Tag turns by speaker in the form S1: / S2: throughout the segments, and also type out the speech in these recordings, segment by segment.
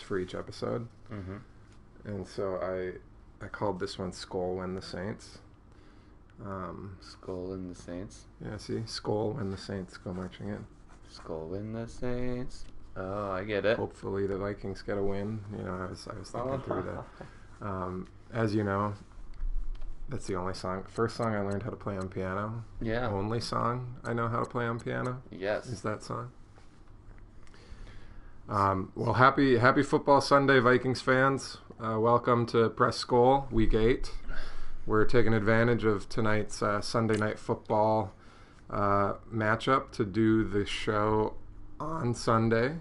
S1: for each episode.
S2: Mm-hmm.
S1: And so I called this one Skol When the Saints.
S2: Skol in the Saints.
S1: Yeah, see? Skol When the Saints go marching in.
S2: Skol in the Saints. Oh, I get it.
S1: Hopefully the Vikings get a win. You know, I was thinking through that. As you know, that's the only first song I learned how to play on piano.
S2: Yeah.
S1: Only song I know how to play on piano.
S2: Yes.
S1: Is that song. Well, happy Football Sunday, Vikings fans. Welcome to Press Skol, Week 8. We're taking advantage of tonight's Sunday Night Football matchup to do the show on Sunday.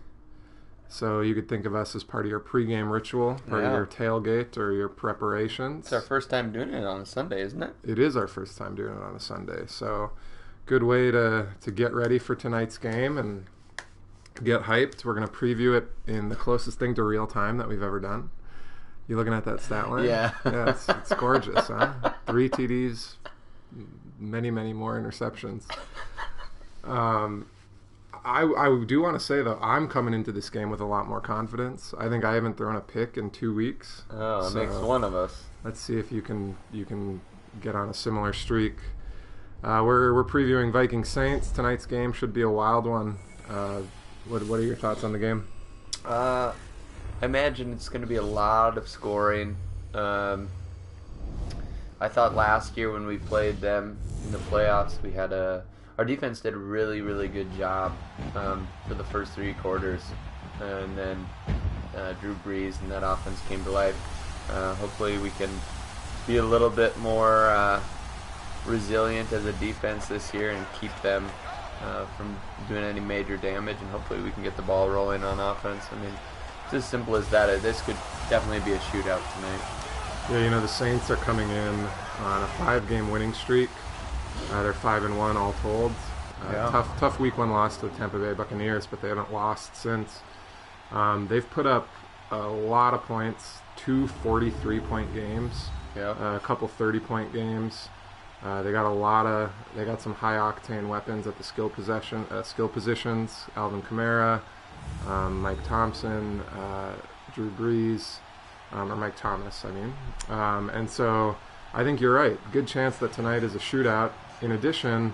S1: So you could think of us as part of your pregame ritual, part of your tailgate or your preparations.
S2: It's our first time doing it on a Sunday, isn't it?
S1: It is our first time doing it on a Sunday. So good way to get ready for tonight's game and get hyped. We're going to preview it in the closest thing to real time that we've ever done. You looking at that stat line?
S2: Yeah.
S1: Yeah, it's gorgeous, huh? 3 TDs, many more interceptions. I do want to say, though, I'm coming into this game with a lot more confidence. I think I haven't thrown a pick in 2 weeks.
S2: Oh, it makes one of us.
S1: Let's see if you can get on a similar streak. We're previewing Vikings Saints. Tonight's game should be a wild one. What are your thoughts on the game?
S2: I imagine it's going to be a lot of scoring. I thought last year when we played them in the playoffs, our defense did a really good job for the first 3 quarters, and then Drew Brees and that offense came to life. Hopefully we can be a little bit more resilient as a defense this year and keep them from doing any major damage, and hopefully we can get the ball rolling on offense. I mean, it's as simple as that. This could definitely be a shootout tonight.
S1: Yeah, you know, the Saints are coming in on a 5-game winning streak. They're 5-1 all told. Tough week 1 loss to the Tampa Bay Buccaneers, but they haven't lost since. They've put up a lot of points, 2 43-point games, a couple 30-point games. They got some high octane weapons at the skill positions. Alvin Kamara, Mike Thompson, Drew Brees, or Mike Thomas, I mean. And so I think you're right. Good chance that tonight is a shootout. In addition,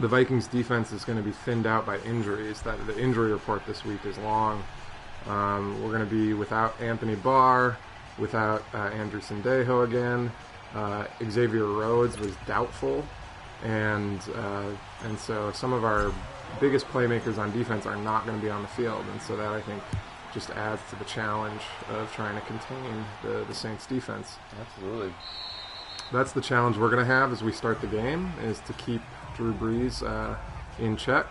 S1: the Vikings defense is going to be thinned out by injuries. The injury report this week is long. We're going to be without Anthony Barr, without Andrew Sendejo again. Xavier Rhodes was doubtful, and so some of our biggest playmakers on defense are not going to be on the field, and so that, I think, just adds to the challenge of trying to contain the Saints defense.
S2: Absolutely.
S1: That's the challenge we're going to have as we start the game, is to keep Drew Brees in check.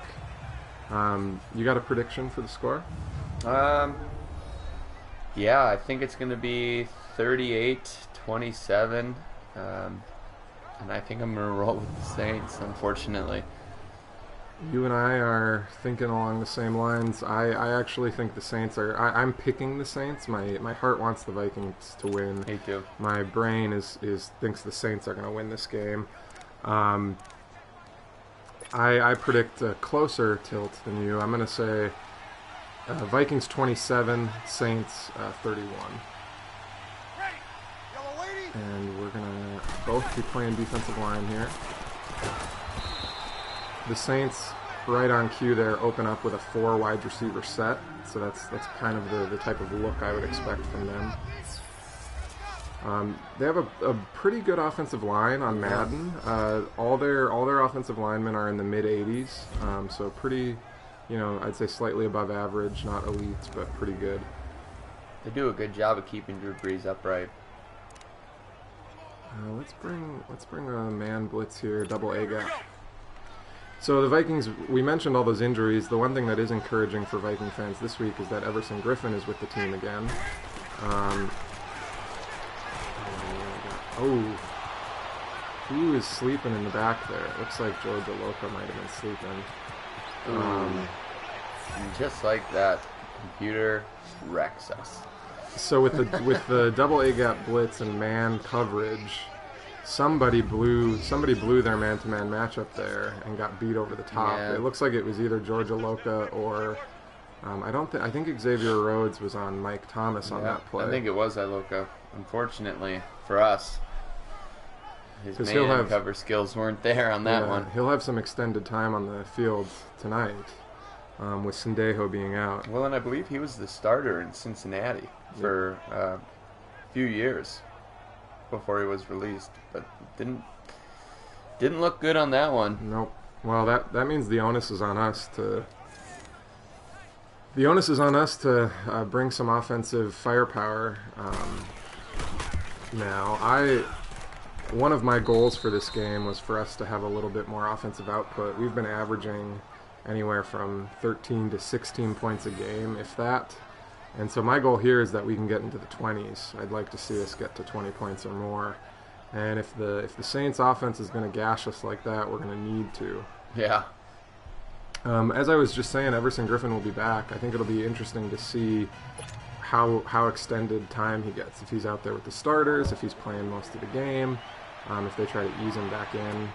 S1: You got a prediction for the score?
S2: Yeah, I think it's going to be 38-27. And I think I'm going to roll with the Saints, unfortunately.
S1: You and I are thinking along the same lines. I actually think the Saints are... I'm picking the Saints. My heart wants the Vikings to win.
S2: Me too.
S1: My brain thinks the Saints are going to win this game. I predict a closer tilt than you. I'm going to say Vikings 27, Saints 31. And we're going to both be playing defensive line here. The Saints, right on cue there, open up with a 4 wide receiver set. So that's kind of the type of look I would expect from them. They have a pretty good offensive line on Madden. All their offensive linemen are in the mid-80s. So pretty, I'd say slightly above average, not elite, but pretty good.
S2: They do a good job of keeping Drew Brees upright.
S1: Let's bring a man blitz here, double A gap. So the Vikings, we mentioned all those injuries. The one thing that is encouraging for Viking fans this week is that Everson Griffin is with the team again. Who is sleeping in the back there? It looks like George Aloka might have been sleeping.
S2: And just like that, computer wrecks us.
S1: So with the double A gap blitz and man coverage, somebody blew their man-to-man matchup there and got beat over the top.
S2: Yeah.
S1: It looks like it was either George Aloka or I think Xavier Rhodes was on Mike Thomas on that play.
S2: I think it was Iloka. Unfortunately for us, his man cover skills weren't there on that one.
S1: He'll have some extended time on the field tonight, with Sendejo being out.
S2: Well, and I believe he was the starter in Cincinnati for a few years before he was released, but didn't look good on that one.
S1: Nope. Well, that means the onus is on us to. The onus is on us to bring some offensive firepower. Now, one of my goals for this game was for us to have a little bit more offensive output. We've been averaging anywhere from 13 to 16 points a game, if that. And so my goal here is that we can get into the 20s. I'd like to see us get to 20 points or more. And if the Saints offense is going to gash us like that, we're going to need to.
S2: Yeah.
S1: As I was just saying, Everson Griffin will be back. I think it'll be interesting to see how extended time he gets. If he's out there with the starters, if he's playing most of the game, if they try to ease him back in.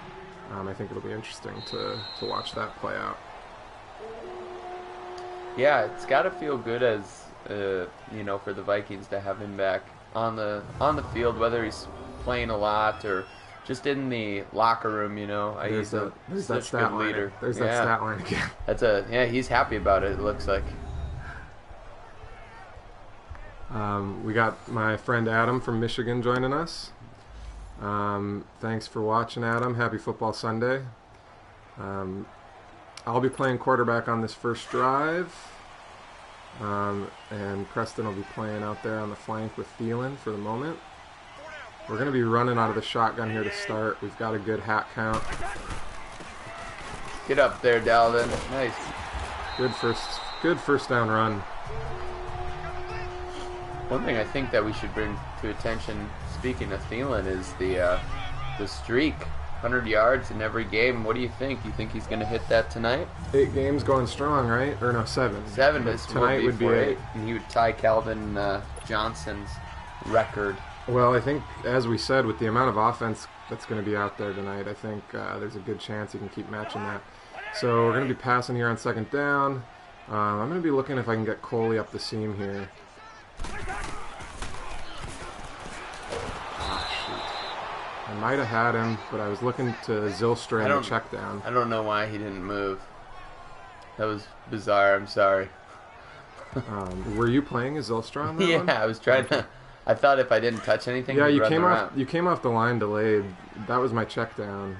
S1: I think it'll be interesting to watch that play out.
S2: Yeah, it's got to feel good as for the Vikings to have him back on the field, whether he's playing a lot or just in the locker room. He's such a good leader.
S1: There's that stat line
S2: again. He's happy about it. It looks like.
S1: We got my friend Adam from Michigan joining us. Thanks for watching, Adam. Happy Football Sunday. I'll be playing quarterback on this first drive. And Preston will be playing out there on the flank with Thielen for the moment. We're going to be running out of the shotgun here to start. We've got a good hat count.
S2: Get up there, Dalvin. Nice.
S1: Good first down run.
S2: One thing I think that we should bring to attention, speaking of Thielen, is the streak. 100 yards in every game. What do you think? You think he's going to hit that tonight?
S1: 8 games going strong, right? Or no, 7.
S2: 7.
S1: Tonight would be 8.
S2: And he would tie Calvin Johnson's record.
S1: Well, I think, as we said, with the amount of offense that's going to be out there tonight, I think there's a good chance he can keep matching that. So we're going to be passing here on second down. I'm going to be looking if I can get Coley up the seam here. I might have had him, but I was looking to Zylstra in the check down.
S2: I don't know why he didn't move. That was bizarre. I'm sorry.
S1: Were you playing as Zylstra on that one?
S2: Yeah, I was trying to. I thought if I didn't touch anything,
S1: yeah, you came off. You came off the line delayed. That was my check down.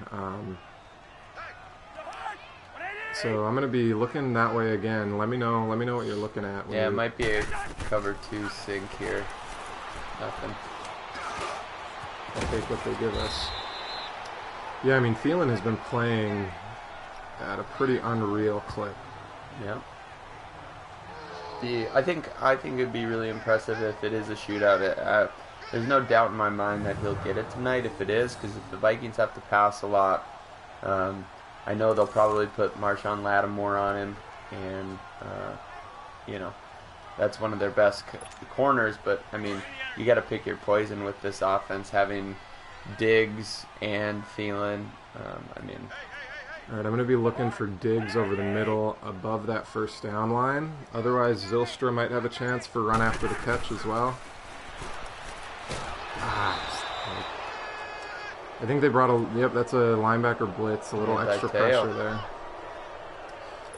S1: So I'm gonna be looking that way again. Let me know what you're looking at.
S2: Yeah, it might be a cover 2 sink here. Nothing.
S1: I'll take what they give us. Yeah, I mean, Thielen has been playing at a pretty unreal clip.
S2: Yeah. I think it'd be really impressive if it is a shootout. There's no doubt in my mind that he'll get it tonight if it is, because if the Vikings have to pass a lot, I know they'll probably put Marshawn Lattimore on him, and that's one of their best corners. But I mean, you got to pick your poison with this offense, having Diggs and Thielen.
S1: All right, I'm going to be looking for Diggs over the middle above that first down line. Otherwise, Zylstra might have a chance for run after the catch as well. I think they brought that's a linebacker blitz, a little extra pressure there.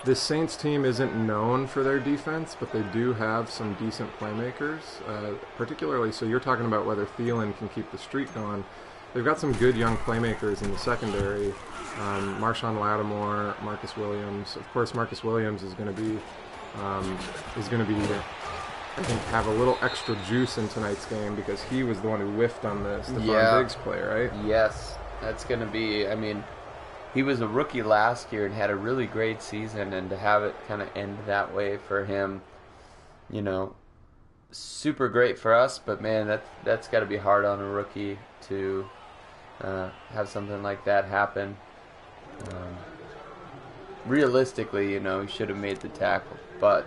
S1: This Saints team isn't known for their defense, but they do have some decent playmakers, particularly, so you're talking about whether Thielen can keep the streak going. They've got some good young playmakers in the secondary. Marshawn Lattimore, Marcus Williams. Of course, Marcus Williams is going to be, I think, have a little extra juice in tonight's game because he was the one who whiffed on the Stephon Diggs play, right?
S2: Yes, that's going to be, he was a rookie last year and had a really great season, and to have it kind of end that way for him, super great for us, but man, that's got to be hard on a rookie to have something like that happen. Realistically, he should have made the tackle, but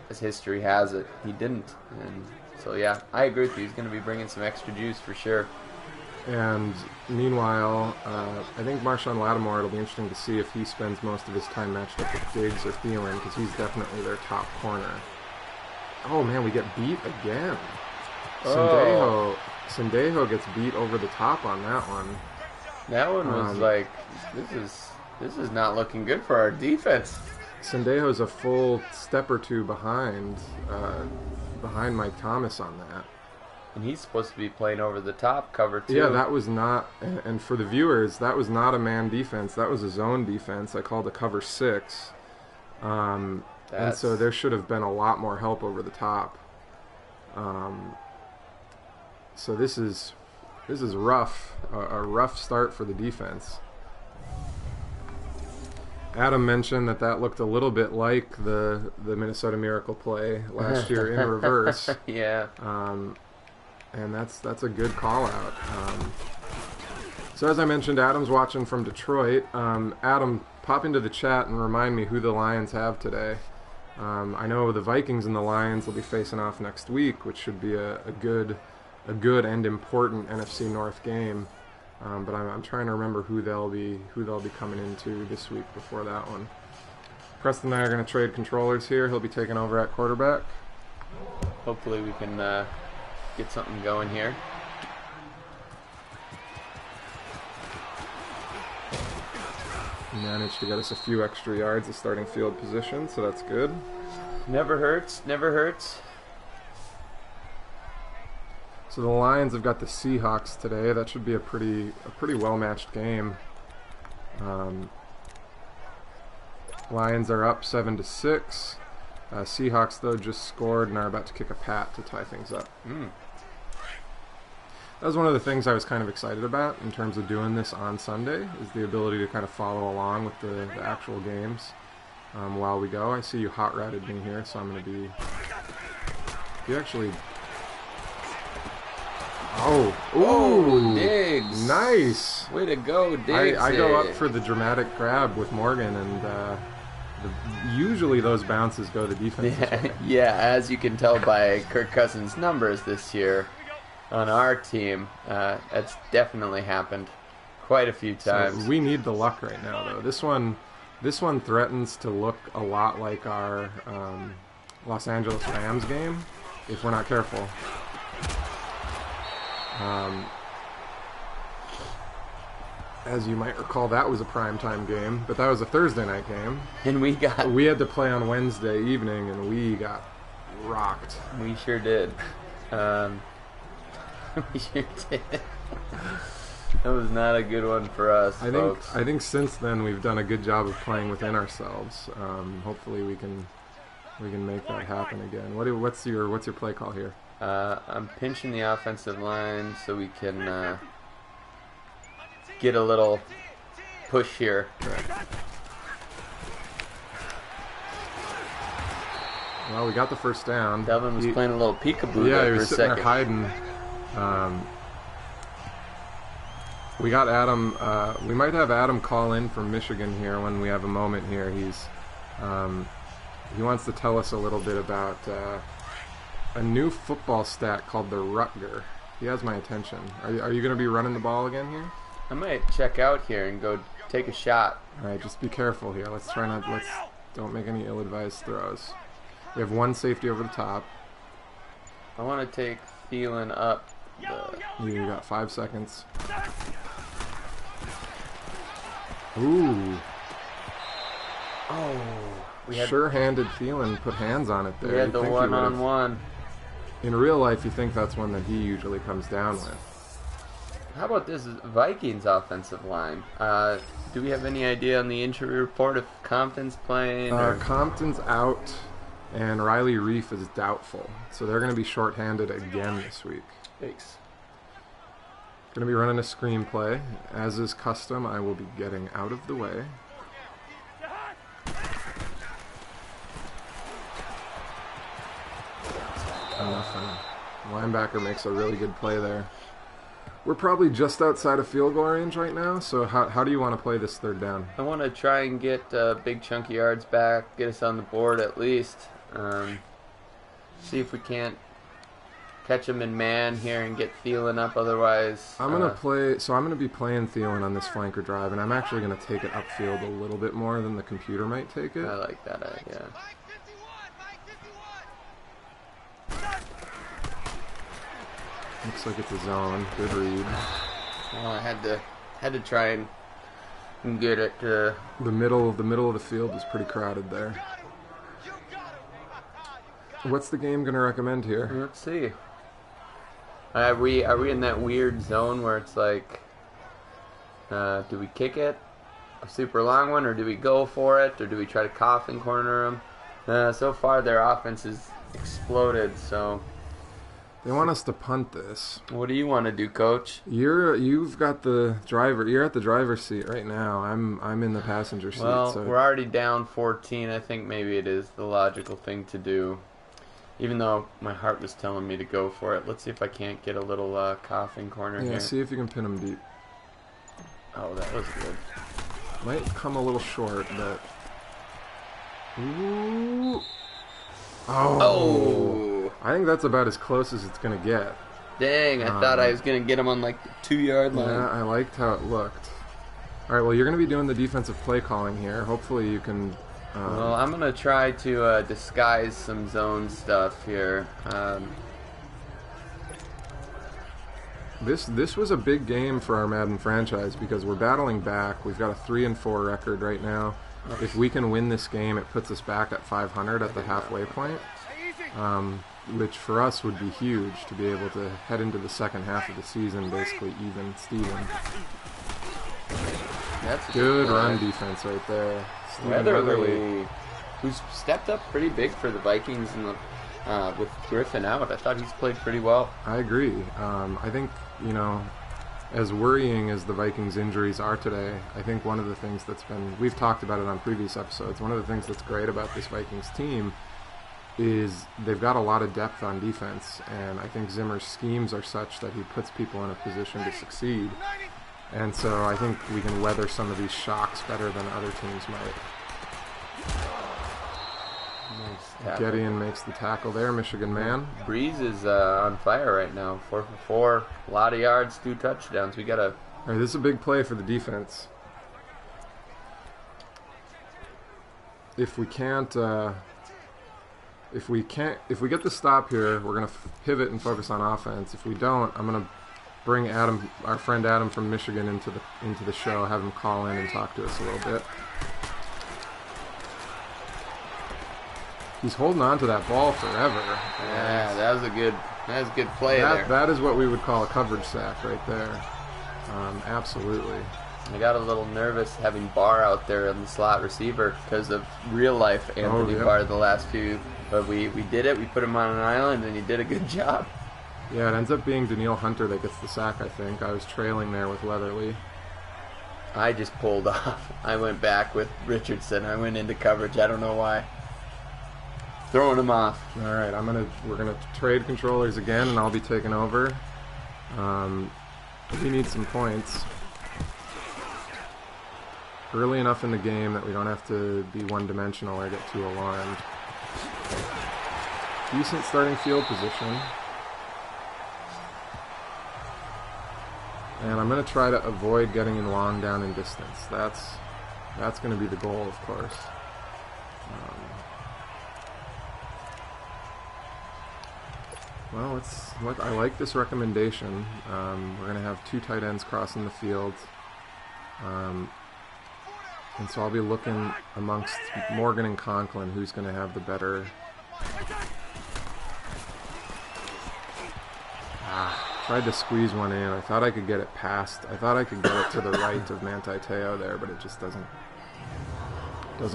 S2: as history has it, he didn't. And so, yeah, I agree with you. He's going to be bringing some extra juice for sure.
S1: And meanwhile, I think Marshawn Lattimore, it'll be interesting to see if he spends most of his time matched up with Diggs or Thielen, because he's definitely their top corner. Oh man, we get beat again. Sendejo gets beat over the top on that one.
S2: That one was like, this is not looking good for our defense.
S1: Sendejo's a full step or two behind Mike Thomas on that.
S2: And he's supposed to be playing over the top cover too.
S1: Yeah, that was not, and for the viewers, that was not a man defense. That was a zone defense. I called a cover 6. And so there should have been a lot more help over the top. So this is rough, a rough start for the defense. Adam mentioned that looked a little bit like the Minnesota Miracle play last year in reverse.
S2: Yeah.
S1: And that's a good call out. So as I mentioned, Adam's watching from Detroit. Adam, pop into the chat and remind me who the Lions have today. I know the Vikings and the Lions will be facing off next week, which should be a good and important NFC North game. But I'm trying to remember who they'll be coming into this week before that one. Preston and I are going to trade controllers here. He'll be taking over at quarterback.
S2: Hopefully we can get something going here.
S1: Managed to get us a few extra yards of starting field position, so that's good.
S2: Never hurts, never hurts.
S1: So the Lions have got the Seahawks today. That should be a pretty well-matched game. Lions are up 7-6. Seahawks, though, just scored and are about to kick a pat to tie things up. That was one of the things I was kind of excited about in terms of doing this on Sunday, is the ability to kind of follow along with the actual games while we go. I see you hot-routed me here, so I'm going to be... You actually... Oh,
S2: Diggs.
S1: Nice.
S2: Way to go, Diggs.
S1: I go up for the dramatic grab with Morgan, and usually those bounces go the defense's way.
S2: Yeah, as you can tell by Kirk Cousins' numbers this year on our team, that's definitely happened quite a few times.
S1: So we need the luck right now, though. This one threatens to look a lot like our Los Angeles Rams game if we're not careful. As you might recall, that was a primetime game, but that was a Thursday night game.
S2: And we
S1: had to play on Wednesday evening, and we got rocked.
S2: We sure did. We sure did. That was not a good one for us, folks.
S1: I think since then we've done a good job of playing within ourselves. Hopefully we can make that happen again. What's your play call here?
S2: I'm pinching the offensive line so we can get a little push here.
S1: Right. Well, we got the first down.
S2: Delvin was playing a little peekaboo
S1: he
S2: there
S1: was
S2: for a
S1: sitting
S2: second.
S1: there hiding. We got Adam. We might have Adam call in from Michigan here when we have a moment here. He wants to tell us a little bit about a new football stat called the Rutger. He has my attention. Are you going to be running the ball again here?
S2: I might check out here and go take a shot.
S1: All right, just be careful here. Let's don't make any ill-advised throws. We have one safety over the top.
S2: I want to take Thielen up.
S1: You got 5 seconds. Ooh.
S2: Oh.
S1: Sure-handed Thielen put hands on it there.
S2: We had the one-on-one.
S1: In real life, you think that's one that he usually comes down with.
S2: How about this Vikings offensive line? Do we have any idea on the injury report if Compton's playing?
S1: Compton's out, and Riley Reef is doubtful. So they're going to be shorthanded again this week.
S2: Thanks.
S1: Going to be running a screenplay. As is custom, I will be getting out of the way. Nothing. Linebacker makes a really good play there. We're probably just outside of field goal range right now, so how do you want to play this third down?
S2: I want to try and get big chunky yards back, get us on the board at least. See if we can't catch him in man here and get Thielen up. Otherwise,
S1: I'm gonna play. So I'm gonna be playing Thielen on this flanker drive, and I'm actually gonna take it upfield a little bit more than the computer might take it.
S2: I like that idea.
S1: Looks like it's a zone. Good read.
S2: Well, I had to try and get it to
S1: the middle of the field is pretty crowded there. What's the game gonna recommend here?
S2: Let's see. Are we in that weird zone where it's like, do we kick it, a super long one, or do we go for it, or do we try to coffin corner them? So far, their offense has exploded. So
S1: they want us to punt this.
S2: What do you want to do, Coach?
S1: You've got the driver. You're at the driver's seat right now. I'm in the passenger seat.
S2: Well,
S1: so.
S2: We're already down 14. I think maybe it is the logical thing to do. Even though my heart was telling me to go for it. Let's see if I can't get a little coffin corner here.
S1: Yeah, see if you can pin him deep.
S2: Oh, that was good.
S1: Might come a little short, but... Ooh. Oh. I think that's about as close as it's going to get.
S2: Dang, I thought I was going to get him on like the 2-yard line.
S1: Yeah, I liked how it looked. All right, well, you're going to be doing the defensive play calling here. Hopefully you can...
S2: well, I'm going to try to disguise some zone stuff here.
S1: This was a big game for our Madden franchise because we're battling back. We've got a 3-4 record right now. If we can win this game, it puts us back at 500 at the halfway point, which for us would be huge to be able to head into the second half of the season basically even Steven.
S2: That's
S1: good run defense right there.
S2: Weatherly, who's stepped up pretty big for the Vikings in the, with Griffin out. I thought he's played pretty well.
S1: I agree. I think, as worrying as the Vikings' injuries are today, I think one of the things that's been, we've talked about it on previous episodes, one of the things that's great about this Vikings team is they've got a lot of depth on defense, and I think Zimmer's schemes are such that he puts people in a position to succeed. And so I think we can weather some of these shocks better than other teams might. Nice. Gideon makes the tackle there, Michigan man.
S2: Breeze is on fire right now. 4 for 4, a lot of yards, 2 touchdowns. We gotta.
S1: All right, this is a big play for the defense. If we can't, if we get the stop here, we're gonna pivot and focus on offense. If we don't, I'm gonna bring Adam, our friend Adam from Michigan, into the show. Have him call in and talk to us a little bit. He's holding on to that ball forever.
S2: Yeah, that was a good play there.
S1: That is what we would call a coverage sack right there. Absolutely.
S2: I got a little nervous having Barr out there in the slot receiver because of real life Anthony Barr the last few. But we did it. We put him on an island, and he did a good job.
S1: Yeah, it ends up being Daniil Hunter that gets the sack, I think. I was trailing there with Leatherly.
S2: I just pulled off. I went back with Richardson. I went into coverage. I don't know why. Throwing him off.
S1: All right, we're gonna trade controllers again, and I'll be taking over. We need some points early enough in the game that we don't have to be one-dimensional or get too alarmed. Decent starting field position. And I'm going to try to avoid getting in long down in distance. That's going to be the goal, of course. Well, I like this recommendation. We're going to have 2 tight ends crossing the field. And so I'll be looking amongst Morgan and Conklin who's going to have the better... Tried to squeeze one in. I thought I could get it past. I thought I could get it to the right of Manti Te'o there, but it just doesn't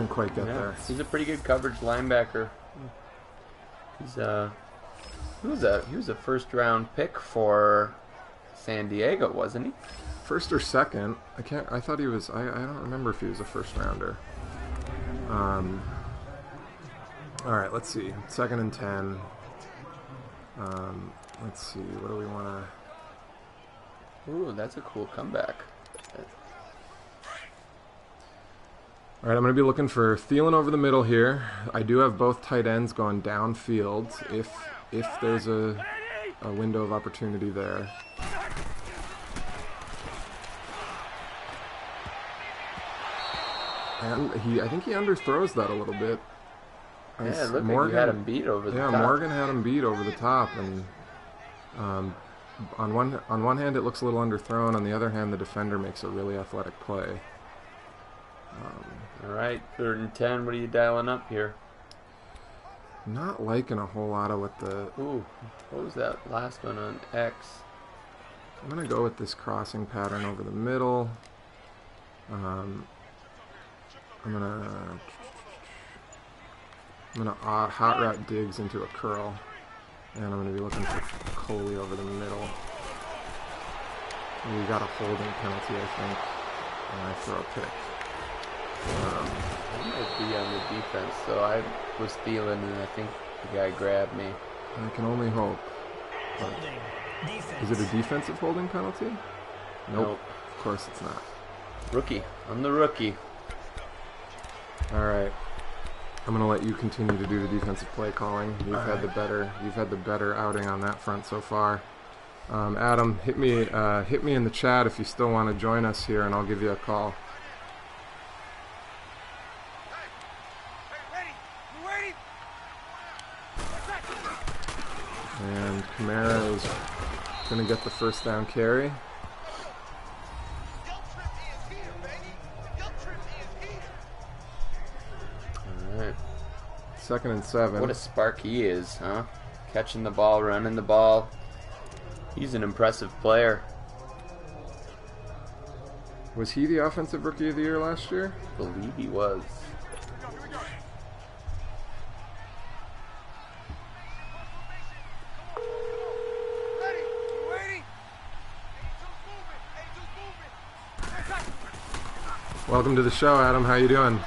S1: quite get there.
S2: He's a pretty good coverage linebacker. He was a first round pick for San Diego, wasn't he?
S1: First or second? I thought he was. I don't remember if he was a first rounder. All right, let's see. 2nd and 10. Let's see, what do we want
S2: to... Ooh, that's a cool comeback.
S1: All right, I'm going to be looking for Thielen over the middle here. I do have both tight ends going downfield. If there's a a window of opportunity there. And I think he underthrows that a little bit.
S2: Yeah, it looked like he had him beat over the top.
S1: Yeah, Morgan had him beat over the top, and on one hand it looks a little underthrown. On the other hand, the defender makes a really athletic play.
S2: All right, 3rd and 10. What are you dialing up here?
S1: Not liking a whole lot of what the...
S2: Ooh, what was that last one on X?
S1: I'm going to go with this crossing pattern over the middle. I'm gonna hot route Diggs into a curl, and I'm gonna be looking for Coley over the middle. And we got a holding penalty, I think, and I throw a pick.
S2: I might be on the defense, so I was feeling, and I think the guy grabbed me.
S1: I can only hope. Is it a defensive holding penalty? Nope. Of course it's not.
S2: Rookie. I'm the rookie.
S1: All right. I'm gonna let you continue to do the defensive play calling. You've had the better outing on that front so far. Adam, hit me in the chat if you still want to join us here, and I'll give you a call. And Kamara is gonna get the first down carry.
S2: Alright.
S1: 2nd and 7.
S2: What a spark he is, huh? Catching the ball, running the ball. He's an impressive player.
S1: Was he the offensive rookie of the year last year?
S2: I believe he was.
S1: Welcome to the show, Adam. How you doing?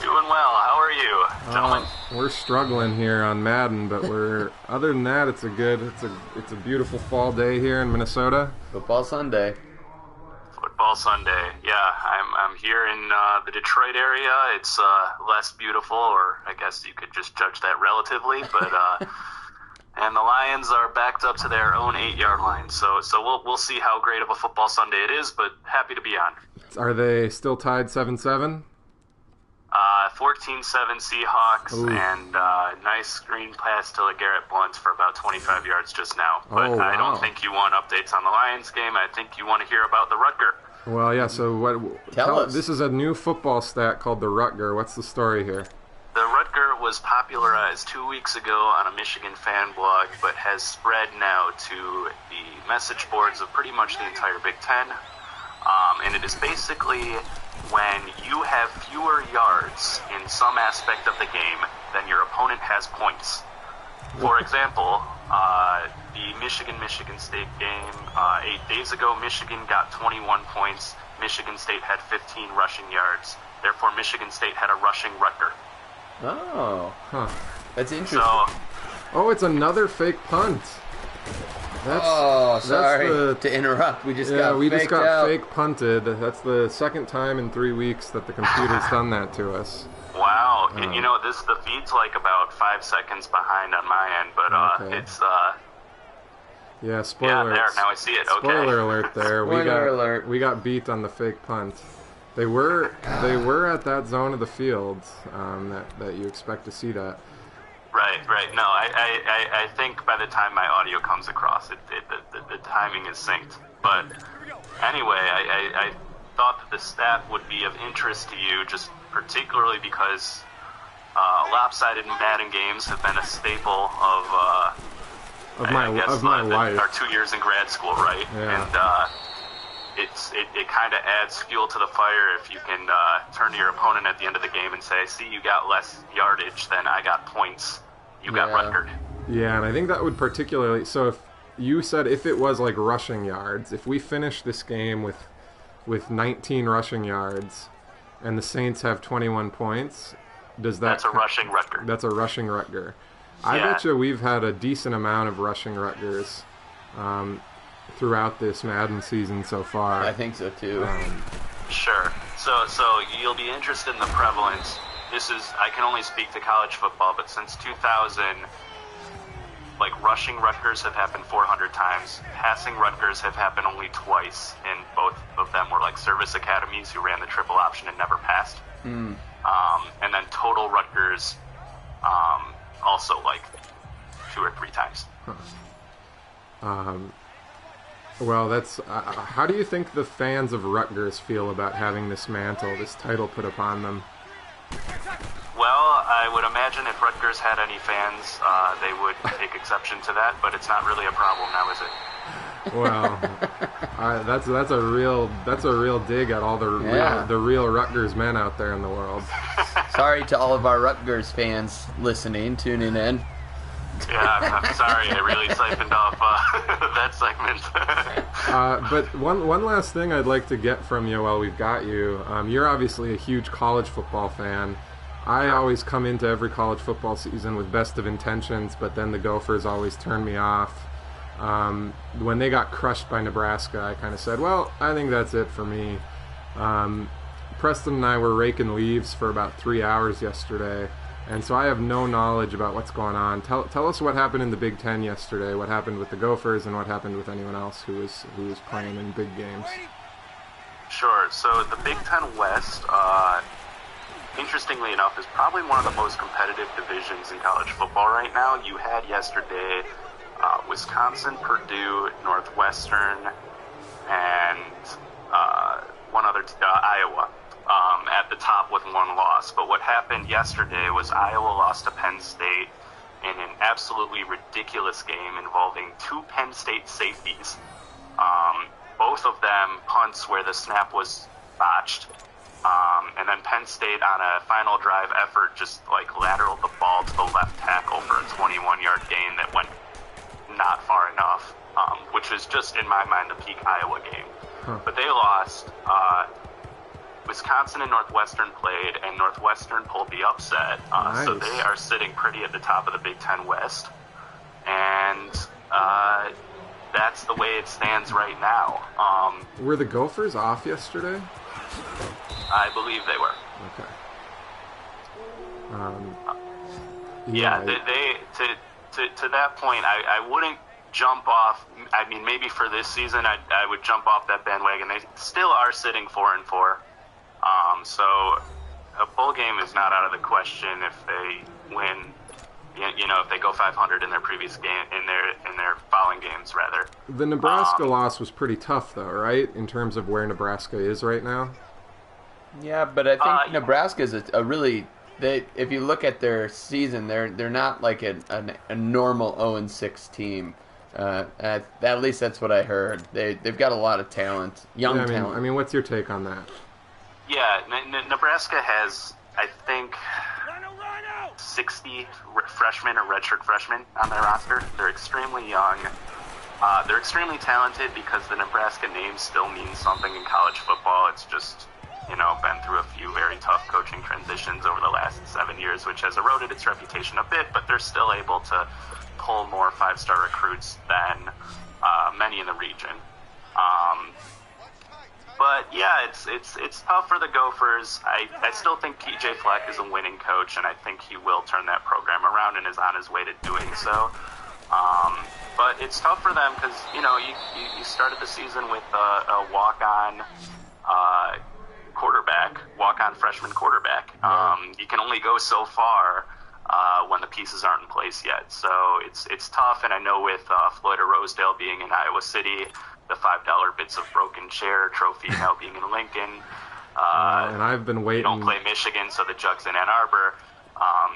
S3: Doing well. How are you, gentlemen?
S1: We're struggling here on Madden, but we're other than that, it's a beautiful fall day here in Minnesota.
S2: Football Sunday.
S3: Football Sunday. Yeah, I'm here in the Detroit area. It's less beautiful, or I guess you could just judge that relatively, but and the Lions are backed up to their own 8-yard line. So we'll see how great of a football Sunday it is, but happy to be on.
S1: Are they still tied 7-7?
S3: 14-7 Seahawks. Ooh. And nice screen pass to LeGarrette Blount for about 25 yards just now. But I don't think you want updates on the Lions game. I think you want to hear about the Rutger.
S1: Well, yeah, so tell us. This is a new football stat called the Rutger. What's the story here?
S3: The Rutger was popularized 2 weeks ago on a Michigan fan blog, but has spread now to the message boards of pretty much the entire Big Ten. And it is basically when you have fewer yards in some aspect of the game than your opponent has points. For example, the Michigan State game 8 days ago, Michigan got 21 points. Michigan State had 15 rushing yards. Therefore, Michigan State had a rushing Rutger.
S2: Oh,
S1: huh.
S2: That's interesting.
S1: Oh, it's another fake punt.
S2: Sorry to interrupt. We just got
S1: fake punted. That's the second time in 3 weeks that the computer's done that to us.
S3: Wow. You know, the feed's like about 5 seconds behind on my end, but it's
S1: yeah, spoiler.
S3: Yeah, there. Now I see it. Okay.
S1: Spoiler alert there.
S2: Alert.
S1: We got beat on the fake punt. They were at that zone of the field that you expect to see that.
S3: Right. No, I think by the time my audio comes across, the timing is synced. But anyway, I thought that the stat would be of interest to you, just particularly because lopsided Madden games have been a staple of my life. Our 2 years in grad school, right?
S1: Yeah.
S3: And it kind of adds fuel to the fire if you can turn to your opponent at the end of the game and say, see, you got less yardage than I got points. You got Rutgered.
S1: Yeah, and I think that would particularly... So if you said if it was like rushing yards, if we finish this game with 19 rushing yards and the Saints have 21 points,
S3: That's a rushing Rutger.
S1: That's a rushing Rutger. I bet you we've had a decent amount of rushing Rutgers throughout this Madden season so far.
S2: I think so too.
S3: Sure. So you'll be interested in the prevalence. I can only speak to college football, but since 2000, like rushing Rutgers have happened 400 times. Passing Rutgers have happened only twice, and both of them were like service academies who ran the triple option and never passed. And then total Rutgers also like 2 or 3 times.
S1: Well, that's how do you think the fans of Rutgers feel about having this mantle, this title put upon them?
S3: Well, I would imagine if Rutgers had any fans, they would take exception to that, but it's not really a problem now, is it?
S1: Well, that's a real dig at all the real Rutgers men out there in the world.
S2: Sorry to all of our Rutgers fans listening, tuning in.
S3: Yeah, I'm sorry. I really siphoned off that segment.
S1: But one last thing I'd like to get from you while we've got you. You're obviously a huge college football fan. I always come into every college football season with best of intentions, but then the Gophers always turn me off. When they got crushed by Nebraska, I kind of said, well, I think that's it for me. Preston and I were raking leaves for about 3 hours yesterday, and so I have no knowledge about what's going on. Tell us what happened in the Big Ten yesterday, what happened with the Gophers, and what happened with anyone else who was playing in big games.
S3: Sure. So the Big Ten West, interestingly enough, is probably one of the most competitive divisions in college football right now. You had yesterday Wisconsin, Purdue, Northwestern, and one other Iowa at the top with 1 loss. But what happened yesterday was Iowa lost to Penn State in an absolutely ridiculous game involving 2 Penn State safeties. Both of them punts where the snap was botched. And then Penn State on a final drive effort just like lateraled the ball to the left tackle for a 21-yard gain that went not far enough, which was just, in my mind, the peak Iowa game. But they lost. Wisconsin and Northwestern played, and Northwestern pulled the upset.
S1: Nice.
S3: So they are sitting pretty at the top of the Big Ten West. And that's the way it stands right now.
S1: Were the Gophers off yesterday?
S3: I believe they were.
S1: Okay.
S3: Yeah, to that point, I wouldn't jump off. I mean, maybe for this season, I would jump off that bandwagon. They still are sitting 4-4. So a bowl game is not out of the question if they win. If they go 500 in their previous game, in their following games, rather.
S1: The Nebraska loss was pretty tough, though, right? In terms of where Nebraska is right now.
S2: Yeah, but I think Nebraska is a really. If you look at their season, they're not like a normal 0-6 team. At least that's what I heard. They've got a lot of talent, young talent.
S1: I mean, what's your take on that?
S3: Yeah, Nebraska has, I think, 60 freshmen or redshirt freshmen on their roster. They're extremely young. They're extremely talented because the Nebraska name still means something in college football. It's just, been through a few very tough coaching transitions over the last 7 years, which has eroded its reputation a bit, but they're still able to pull more 5-star recruits than many in the region. But yeah, it's tough for the Gophers. I still think PJ Fleck is a winning coach, and I think he will turn that program around and is on his way to doing so. But it's tough for them because you started the season with a walk-on walk-on freshman quarterback. You can only go so far when the pieces aren't in place yet. So it's tough, and I know with Floyd or Rosedale being in Iowa City, the $5 bits of broken chair trophy now being in Lincoln.
S1: And I've been waiting.
S3: You don't play Michigan, so the Jug's in Ann Arbor.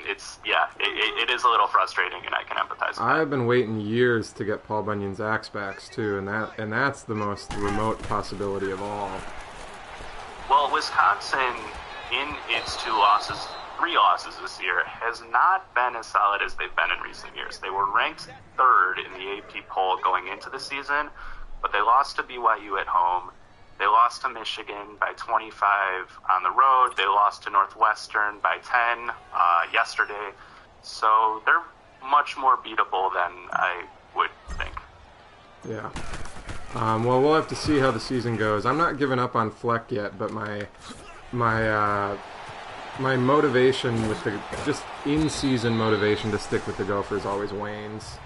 S3: It is a little frustrating, and I can empathize with that.
S1: I've been waiting years to get Paul Bunyan's axe backs too, and that's the most remote possibility of all.
S3: Well, Wisconsin, in its 3 losses this year, has not been as solid as they've been in recent years. They were ranked 3rd in the AP poll going into the season, but they lost to BYU at home. They lost to Michigan by 25 on the road. They lost to Northwestern by 10 yesterday. So they're much more beatable than I would think.
S1: Yeah. Well, we'll have to see how the season goes. I'm not giving up on Fleck yet, but my motivation with just in-season motivation to stick with the Gophers always wanes.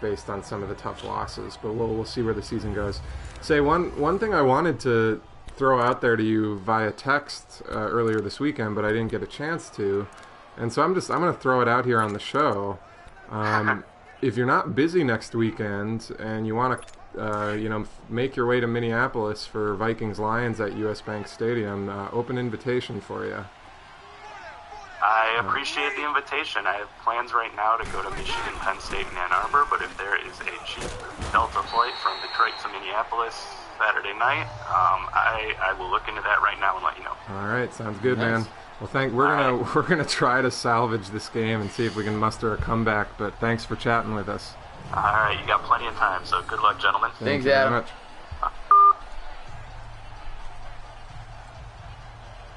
S1: based on some of the tough losses. But we'll see where the season goes. Say one thing I wanted to throw out there to you via text earlier this weekend, but I didn't get a chance to, and so I'm going to throw it out here on the show. If you're not busy next weekend and you want to make your way to Minneapolis for Vikings Lions at US Bank Stadium, open invitation for you.
S3: I appreciate the invitation. I have plans right now to go to Michigan, Penn State, and Ann Arbor, but if there is a cheap Delta flight from Detroit to Minneapolis Saturday night, I will look into that right now and let you know.
S1: All right, sounds good, man. Well, we're gonna try to salvage this game and see if we can muster a comeback. But thanks for chatting with us.
S3: All right, you got plenty of time, so good luck, gentlemen.
S2: Thanks,
S1: you very
S2: Adam.
S1: much.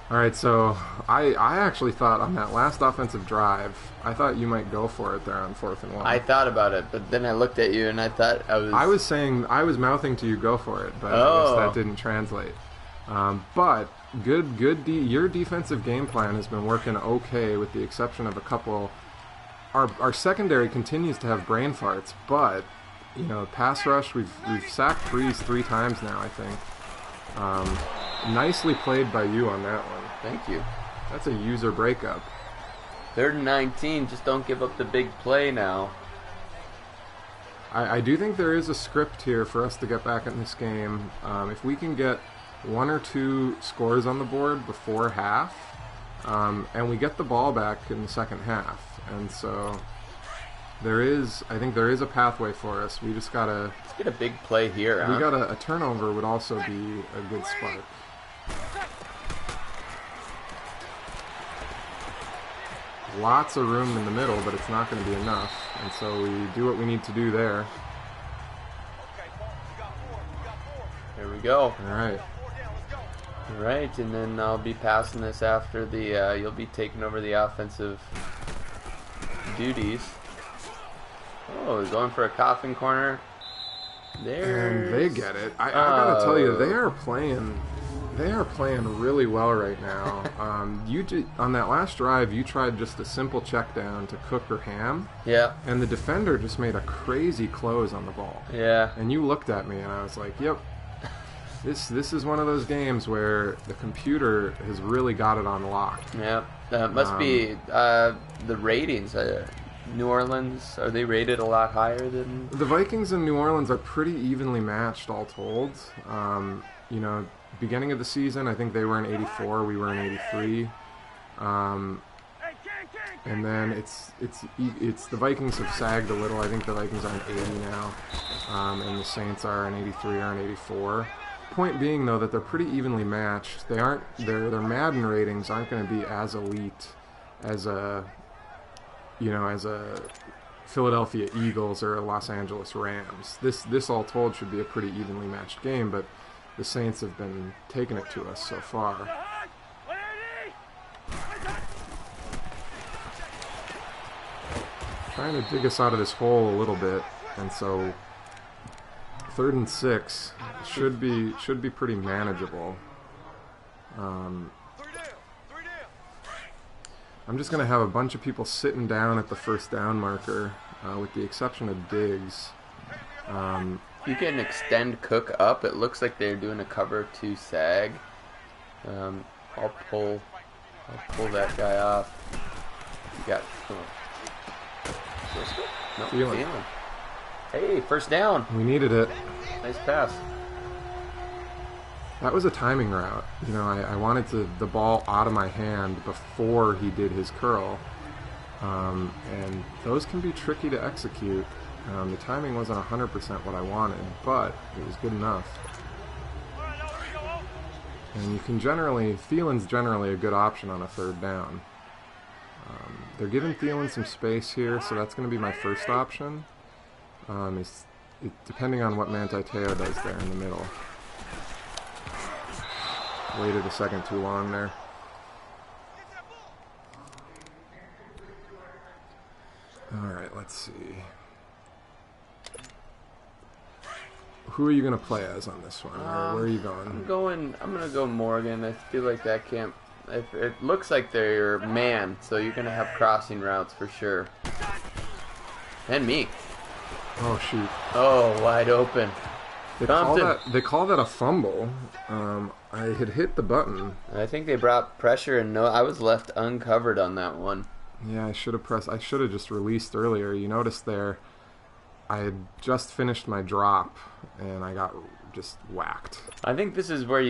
S1: All right, so I actually thought on that last offensive drive, I thought you might go for it there on 4th and 1.
S2: I thought about it, but then I looked at you and I thought
S1: I was mouthing to you, go for it, but I guess that didn't translate. But your defensive game plan has been working okay, with the exception of a couple. Our secondary continues to have brain farts, but pass rush, we've sacked Breeze 3 times now, I think. Nicely played by you on that one.
S2: Thank you.
S1: That's a user breakup.
S2: 3rd and 19. Just don't give up the big play now.
S1: I do think there is a script here for us to get back in this game. If we can get 1 or 2 scores on the board before half, and we get the ball back in the second half, and so I think there is a pathway for us. We just gotta
S2: get a big play here.
S1: A turnover would also be a good spark. Lots of room in the middle, but it's not going to be enough, and so we do what we need to do there.
S2: There we go.
S1: All right.
S2: All right, and then I'll be passing this after the. You'll be taking over the offensive duties. Oh, he's going for a coffin corner.
S1: And they get it. I gotta tell you, they are playing really well right now. On that last drive, you tried just a simple check down to Cook or Ham.
S2: Yeah.
S1: And the defender just made a crazy close on the ball.
S2: Yeah.
S1: And you looked at me, and I was like, "Yep, this is one of those games where the computer has really got it on lock."
S2: Yeah. Must be the ratings. New Orleans, are they rated a lot higher than...
S1: The Vikings and New Orleans are pretty evenly matched, all told. Beginning of the season, I think they were in 84, we were in 83. And then it's the Vikings have sagged a little. I think the Vikings are in 80 now, and the Saints are in 83 or in 84. Point being, though, that they're pretty evenly matched. Their Madden ratings aren't going to be as elite as a Philadelphia Eagles or a Los Angeles Rams. This all told should be a pretty evenly matched game, but the Saints have been taking it to us so far. Trying to dig us out of this hole a little bit, and so 3rd and 6 should be pretty manageable. I'm just going to have a bunch of people sitting down at the first down marker, with the exception of Diggs.
S2: You can extend Cook up. It looks like they're doing a cover 2 sag. I'll pull that guy off. You got Thielen. Hey, first down.
S1: We needed it.
S2: Nice pass.
S1: That was a timing route. I wanted the ball out of my hand before he did his curl. And those can be tricky to execute. The timing wasn't 100% what I wanted, but it was good enough. And you can Thielen's generally a good option on a 3rd down. They're giving Thielen some space here, so that's going to be my first option. Depending on what Manti Te'o does there in the middle. Waited a second too long there. Alright, let's see. Who are you going to play as on this one? Where are you going?
S2: I'm going to go Morgan. I feel like that can't... It looks like they're man, so you're going to have crossing routes for sure. And me.
S1: Oh, shoot.
S2: Oh, wide open.
S1: They call that a fumble. I had hit the button.
S2: I think they brought pressure, and I was left uncovered on that one.
S1: Yeah, I should have just released earlier. You noticed there, I had just finished my drop, and I got just whacked.
S2: I think this is where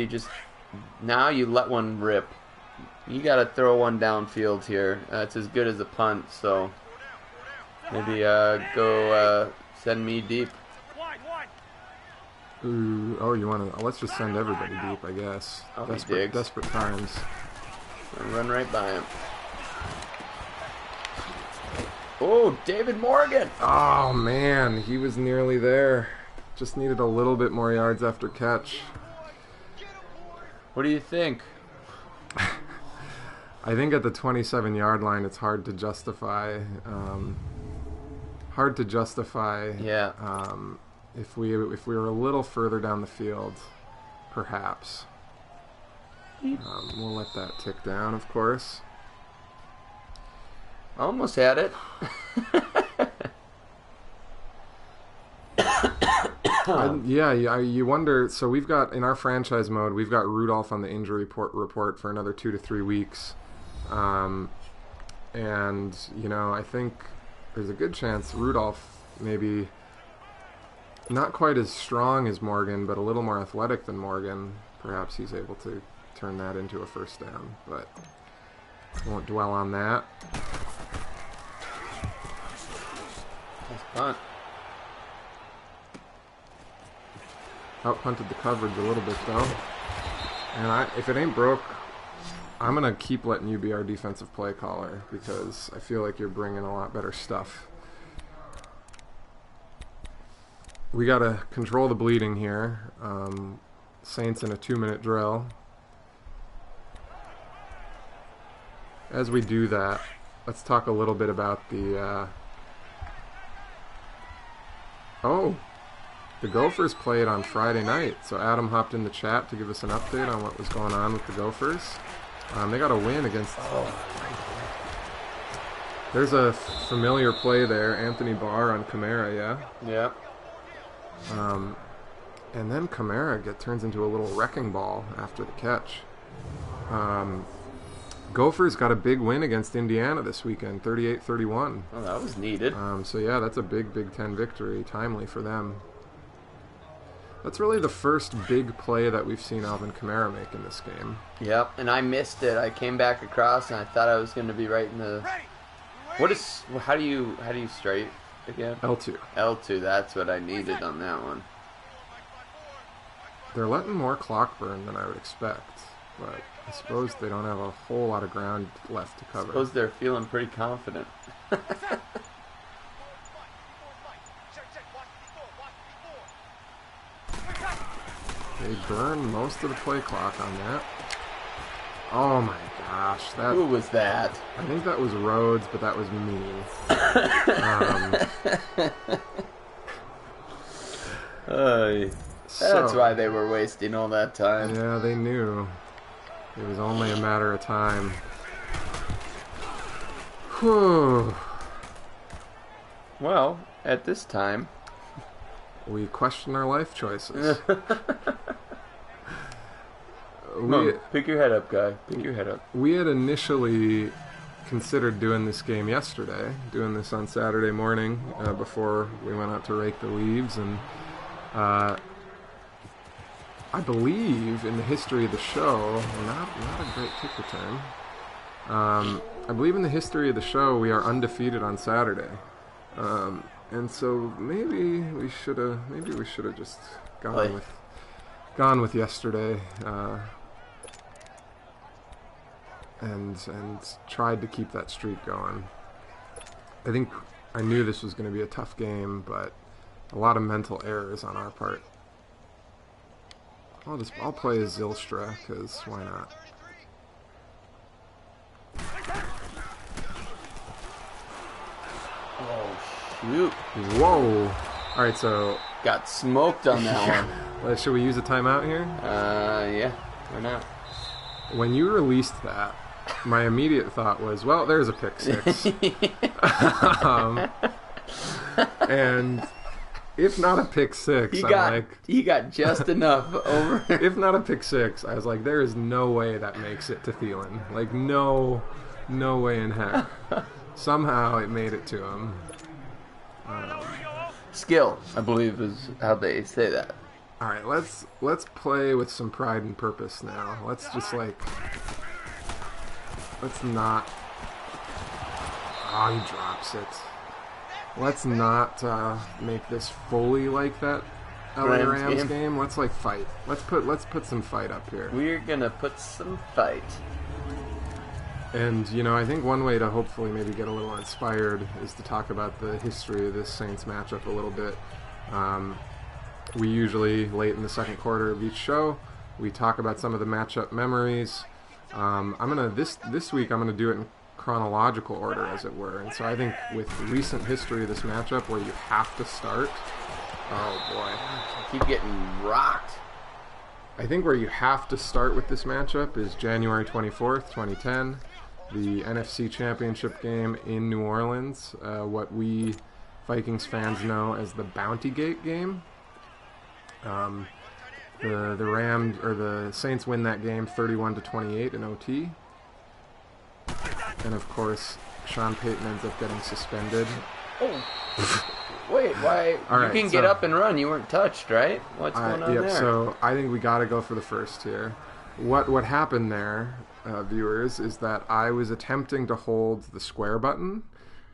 S2: now you let one rip. You got to throw one downfield here. It's as good as a punt, so maybe go send me deep.
S1: Ooh, oh, you want to? Let's just send everybody deep, I guess. Desperate times.
S2: I'll run right by him. Oh, David Morgan!
S1: Oh man, he was nearly there. Just needed a little bit more yards after catch.
S2: What do you think?
S1: I think at the 27-yard line, it's hard to justify.
S2: Yeah.
S1: If we were a little further down the field, perhaps. We'll let that tick down, of course.
S2: Almost had it.
S1: You wonder. So we've got, in our franchise mode, we've got Rudolph on the injury report for another 2 to 3 weeks. And, I think there's a good chance Rudolph maybe not quite as strong as Morgan, but a little more athletic than Morgan. Perhaps he's able to turn that into a first down, but won't dwell on that.
S2: Nice punt.
S1: Out-punted the coverage a little bit, though. And if it ain't broke, I'm going to keep letting you be our defensive play caller because I feel like you're bringing a lot better stuff. We got to control the bleeding here. Saints in a 2-minute drill. As we do that, let's talk a little bit about the... The Gophers played on Friday night, so Adam hopped in the chat to give us an update on what was going on with the Gophers. They got a win against... There's a familiar play there, Anthony Barr on Kamara, yeah?
S2: Yeah.
S1: And then Kamara turns into a little wrecking ball after the catch. Gophers got a big win against Indiana this weekend, 38-31.
S2: Oh, that was needed.
S1: So yeah, that's a big Big Ten victory, timely for them. That's really the first big play that we've seen Alvin Kamara make in this game.
S2: Yep, and I missed it. I came back across and I thought I was going to be right in the... How do you straight again?
S1: L2.
S2: L2, that's what I needed on that one.
S1: They're letting more clock burn than I would expect, but I suppose they don't have a whole lot of ground left to cover.
S2: I suppose they're feeling pretty confident.
S1: They burn most of the play clock on that. Oh my gosh.
S2: Who was that?
S1: I think that was Rhodes, but that was me.
S2: That's why they were wasting all that time.
S1: Yeah, they knew. It was only a matter of time. Whew.
S2: Well, at this time...
S1: we question our life choices.
S2: Pick your head up, guy. Pick your head up.
S1: We had initially considered doing this game yesterday, doing this on Saturday morning before we went out to rake the leaves, and I believe in the history of the show, not a great kick return. I believe in the history of the show we are undefeated on Saturday, and so maybe we should have just gone with yesterday. And tried to keep that streak going. I think I knew this was going to be a tough game, but a lot of mental errors on our part. I'll play as Zylstra, because why not?
S2: Oh, shoot.
S1: Whoa! Alright, so...
S2: got smoked on that one.
S1: Should we use a timeout here?
S2: Yeah. Why not?
S1: When you released that, my immediate thought was, well, there's a pick six. And if not a pick six,
S2: he got just enough over.
S1: If not a pick six, I was like, there is no way that makes it to Thielen. Like, no way in heck. Somehow it made it to him.
S2: Skill, I believe, is how they say that.
S1: All right, let's play with some pride and purpose now. Let's just let's not. Oh, he drops it. Let's not make this fully like that LA Rams game. Let's fight. Let's put some fight up here.
S2: We're gonna put some fight.
S1: And I think one way to hopefully maybe get a little inspired is to talk about the history of this Saints matchup a little bit. We usually late in the second quarter of each show we talk about some of the matchup memories. This week I'm gonna do it in chronological order, as it were. And so I think with recent history of this matchup, where you have to start. Oh boy,
S2: I keep getting rocked.
S1: I think where you have to start with this matchup is January 24th, 2010, the NFC Championship game in New Orleans. What we Vikings fans know as the Bounty Gate game. The Saints win that game 31-28 in OT. And of course, Sean Payton ends up getting suspended.
S2: Oh. Wait, why?
S1: Right,
S2: you can get up and run. You weren't touched, right? What's going on there?
S1: So I think we got to go for the first here. What happened there, viewers, is that I was attempting to hold the square button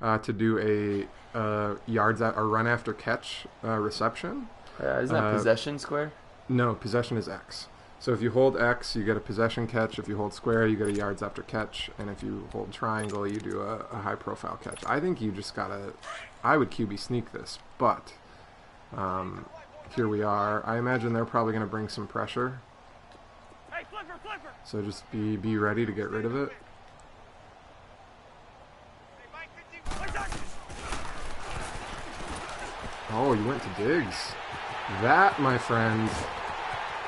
S1: to do a run after catch reception.
S2: Isn't that possession square?
S1: No, possession is X. So if you hold X, you get a possession catch. If you hold square, you get a yards after catch. And if you hold triangle, you do a high-profile catch. I think you just gotta. I would QB sneak this, but here we are. I imagine they're probably going to bring some pressure.
S4: Hey, flipper.
S1: So just be ready to get rid of it. Oh, you went to Diggs. That, my friend,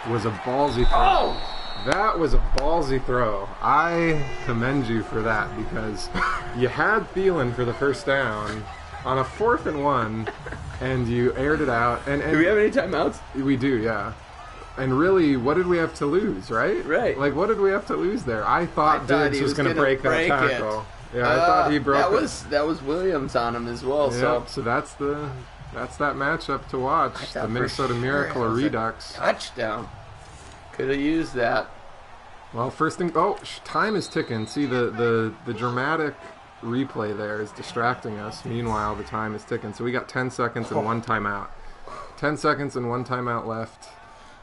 S1: was a ballsy throw.
S2: Oh!
S1: That was a ballsy throw. I commend you for that, because you had Thielen for the first down on a 4th and 1, and you aired it out. And
S2: do we have any timeouts?
S1: We do, yeah. And really, what did we have to lose, right?
S2: Right.
S1: Like, what did we have to lose there? I thought Diggs was going to break that tackle. Yeah, I thought he broke it.
S2: That was Williams on him as well.
S1: Yeah, so that's that matchup to watch. The Minnesota Miracle or Redux.
S2: Touchdown. Could have used that.
S1: Well, first thing. Oh, time is ticking. See, the dramatic replay there is distracting us. Meanwhile, the time is ticking. So we got 10 seconds and one timeout. 10 seconds and one timeout left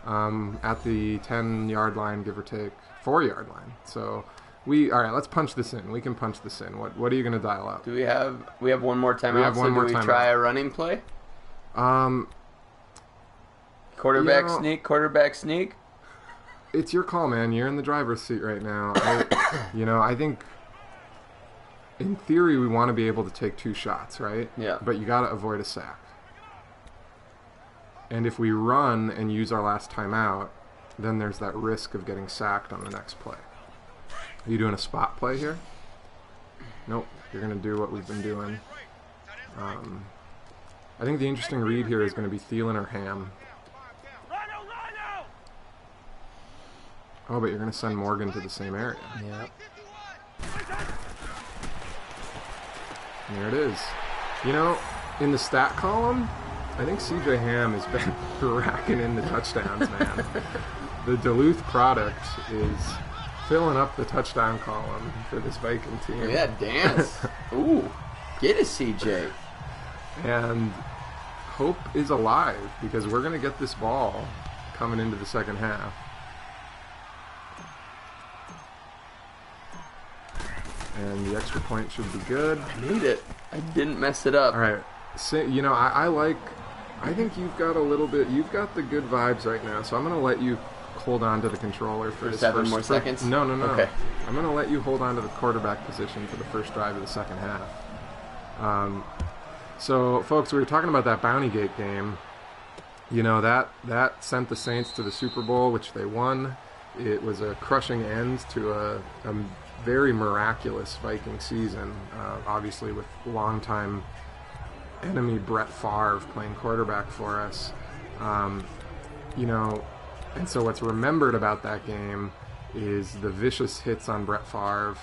S1: at the 10-yard line, give or take. 4-yard line. So all right, let's punch this in. We can punch this in. What are you going to dial up?
S2: Do we have one more timeout?
S1: We have one more timeout.
S2: Try a running play? Quarterback sneak.
S1: It's your call, man. You're in the driver's seat right now. I think in theory we want to be able to take 2 shots, right?
S2: Yeah.
S1: But you got to avoid a sack. And if we run and use our last timeout, then there's that risk of getting sacked on the next play. Are you doing a spot play here? Nope. You're going to do what we've been doing. I think the interesting read here is going to be Thielen or Ham. Oh, but you're going to send Morgan to the same area.
S2: Yeah.
S1: And there it is. In the stat column, I think CJ Ham has been racking in the touchdowns, man. The Duluth product is filling up the touchdown column for this Viking team.
S2: Yeah, dance. Ooh, get a CJ.
S1: And hope is alive, because we're going to get this ball coming into the second half. And the extra point should be good.
S2: I made it. I didn't mess it up.
S1: All right. So, I think you've got you've got the good vibes right now, so I'm going to let you hold on to the controller for
S2: 7 more seconds?
S1: No.
S2: Okay.
S1: I'm going to let you hold on to the quarterback position for the first drive of the second half. So, folks, we were talking about that Bounty Gate game. That sent the Saints to the Super Bowl, which they won. It was a crushing end to a very miraculous Viking season, obviously with longtime enemy Brett Favre playing quarterback for us. You know, and so what's remembered about that game is the vicious hits on Brett Favre,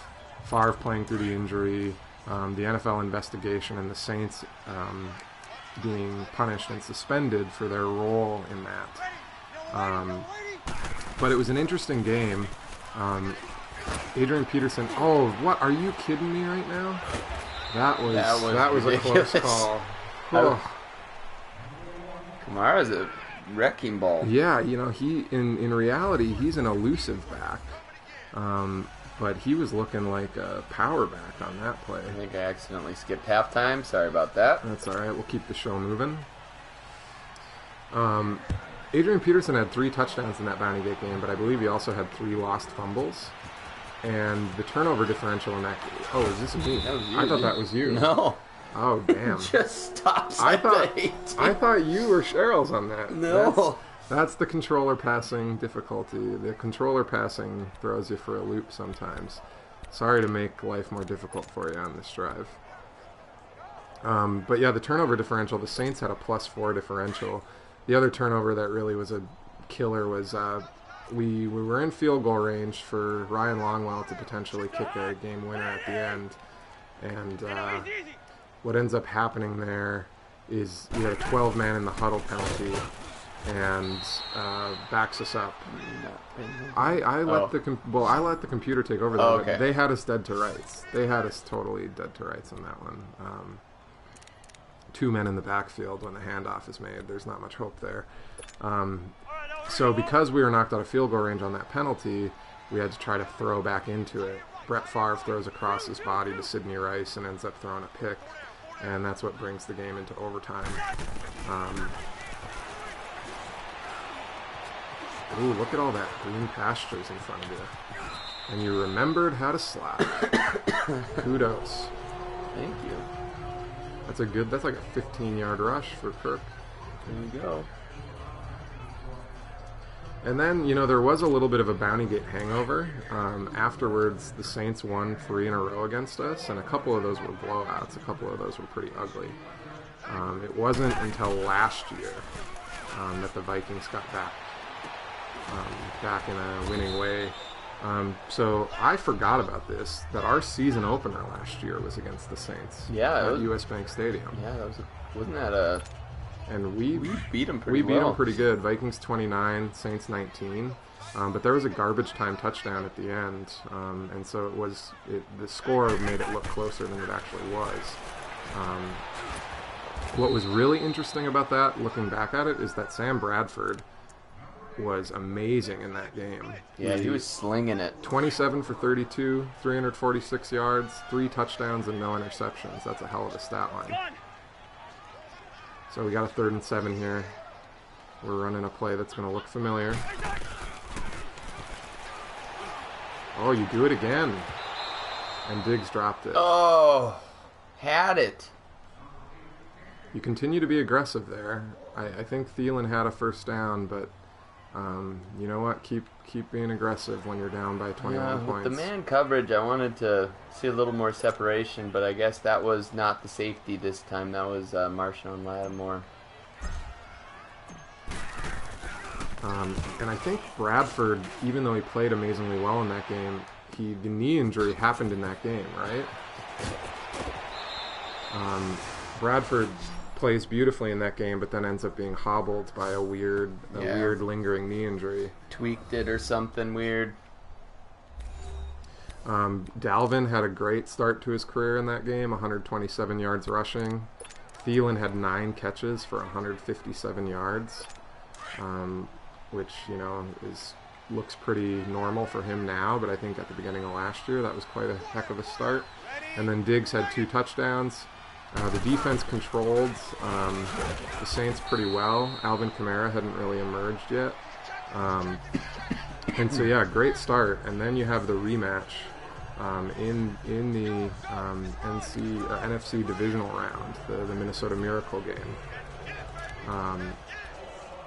S1: Favre playing through the injury, the NFL investigation, and the Saints being punished and suspended for their role in that. But it was an interesting game. Adrian Peterson. Oh, what? Are you kidding me right now? That was a close call. Oh.
S2: Kamara's a wrecking ball.
S1: Yeah, you know, he in reality he's an elusive back, but he was looking like a power back on that play.
S2: I think I accidentally skipped halftime. Sorry about that.
S1: That's all right. We'll keep the show moving. Adrian Peterson had 3 touchdowns in that Bounty Gate game, but I believe he also had 3 lost fumbles. And the turnover differential in that game... Oh, is this me?
S2: That was you.
S1: I thought that was you.
S2: No.
S1: Oh, damn.
S2: Just stop.
S1: I thought you were Cheryl's on that.
S2: No.
S1: That's the controller passing difficulty. The controller passing throws you for a loop sometimes. Sorry to make life more difficult for you on this drive. But yeah, the turnover differential, the Saints had a +4 differential. The other turnover that really was a killer was we were in field goal range for Ryan Longwell to potentially kick a game winner at the end. And what ends up happening there is you got a 12-man in the huddle penalty and backs us up. I let the computer take over that.
S2: Oh, okay.
S1: They had us dead to rights. They had us totally dead to rights on that one. 2 men in the backfield when the handoff is made. There's not much hope there. So because we were knocked out of field goal range on that penalty, we had to try to throw back into it. Brett Favre throws across his body to Sidney Rice and ends up throwing a pick, and that's what brings the game into overtime. Ooh, look at all that green pastures in front of you. And you remembered how to slide. Kudos.
S2: Thank you.
S1: That's like a 15-yard rush for Kirk.
S2: There you go.
S1: And then, you know, there was a little bit of a Bounty Gate hangover. Afterwards, the Saints won 3 in a row against us, and a couple of those were blowouts. A couple of those were pretty ugly. It wasn't until last year that the Vikings got back in a winning way. So I forgot about this, that our season opener last year was against the Saints.
S2: Yeah.
S1: At US Bank Stadium.
S2: Yeah, wasn't that a...
S1: And we
S2: beat them pretty well.
S1: We beat them pretty good. Vikings 29, Saints 19. But there was a garbage time touchdown at the end. And so the score made it look closer than it actually was. What was really interesting about that, looking back at it, is that Sam Bradford was amazing in that game.
S2: Yeah, he was slinging it.
S1: 27 for 32, 346 yards, 3 touchdowns, and no interceptions. That's a hell of a stat line. So we got a 3rd and 7 here. We're running a play that's going to look familiar. Oh, you do it again. And Diggs dropped it.
S2: Oh, had it.
S1: You continue to be aggressive there. I think Thielen had a first down, but you know what? Keep being aggressive when you're down by 21 points.
S2: With the man coverage, I wanted to see a little more separation, but I guess that was not the safety this time. That was Marshawn Lattimore.
S1: And I think Bradford, even though he played amazingly well in that game, the knee injury happened in that game, right? Bradford plays beautifully in that game, but then ends up being hobbled by a weird lingering knee injury.
S2: Tweaked it or something weird.
S1: Dalvin had a great start to his career in that game, 127 yards rushing. Thielen had 9 catches for 157 yards, which, you know, looks pretty normal for him now, but I think at the beginning of last year that was quite a heck of a start. And then Diggs had 2 touchdowns. The defense controlled the Saints pretty well. Alvin Kamara hadn't really emerged yet. And so, yeah, great start. And then you have the rematch in the NFC divisional round, the Minnesota Miracle game.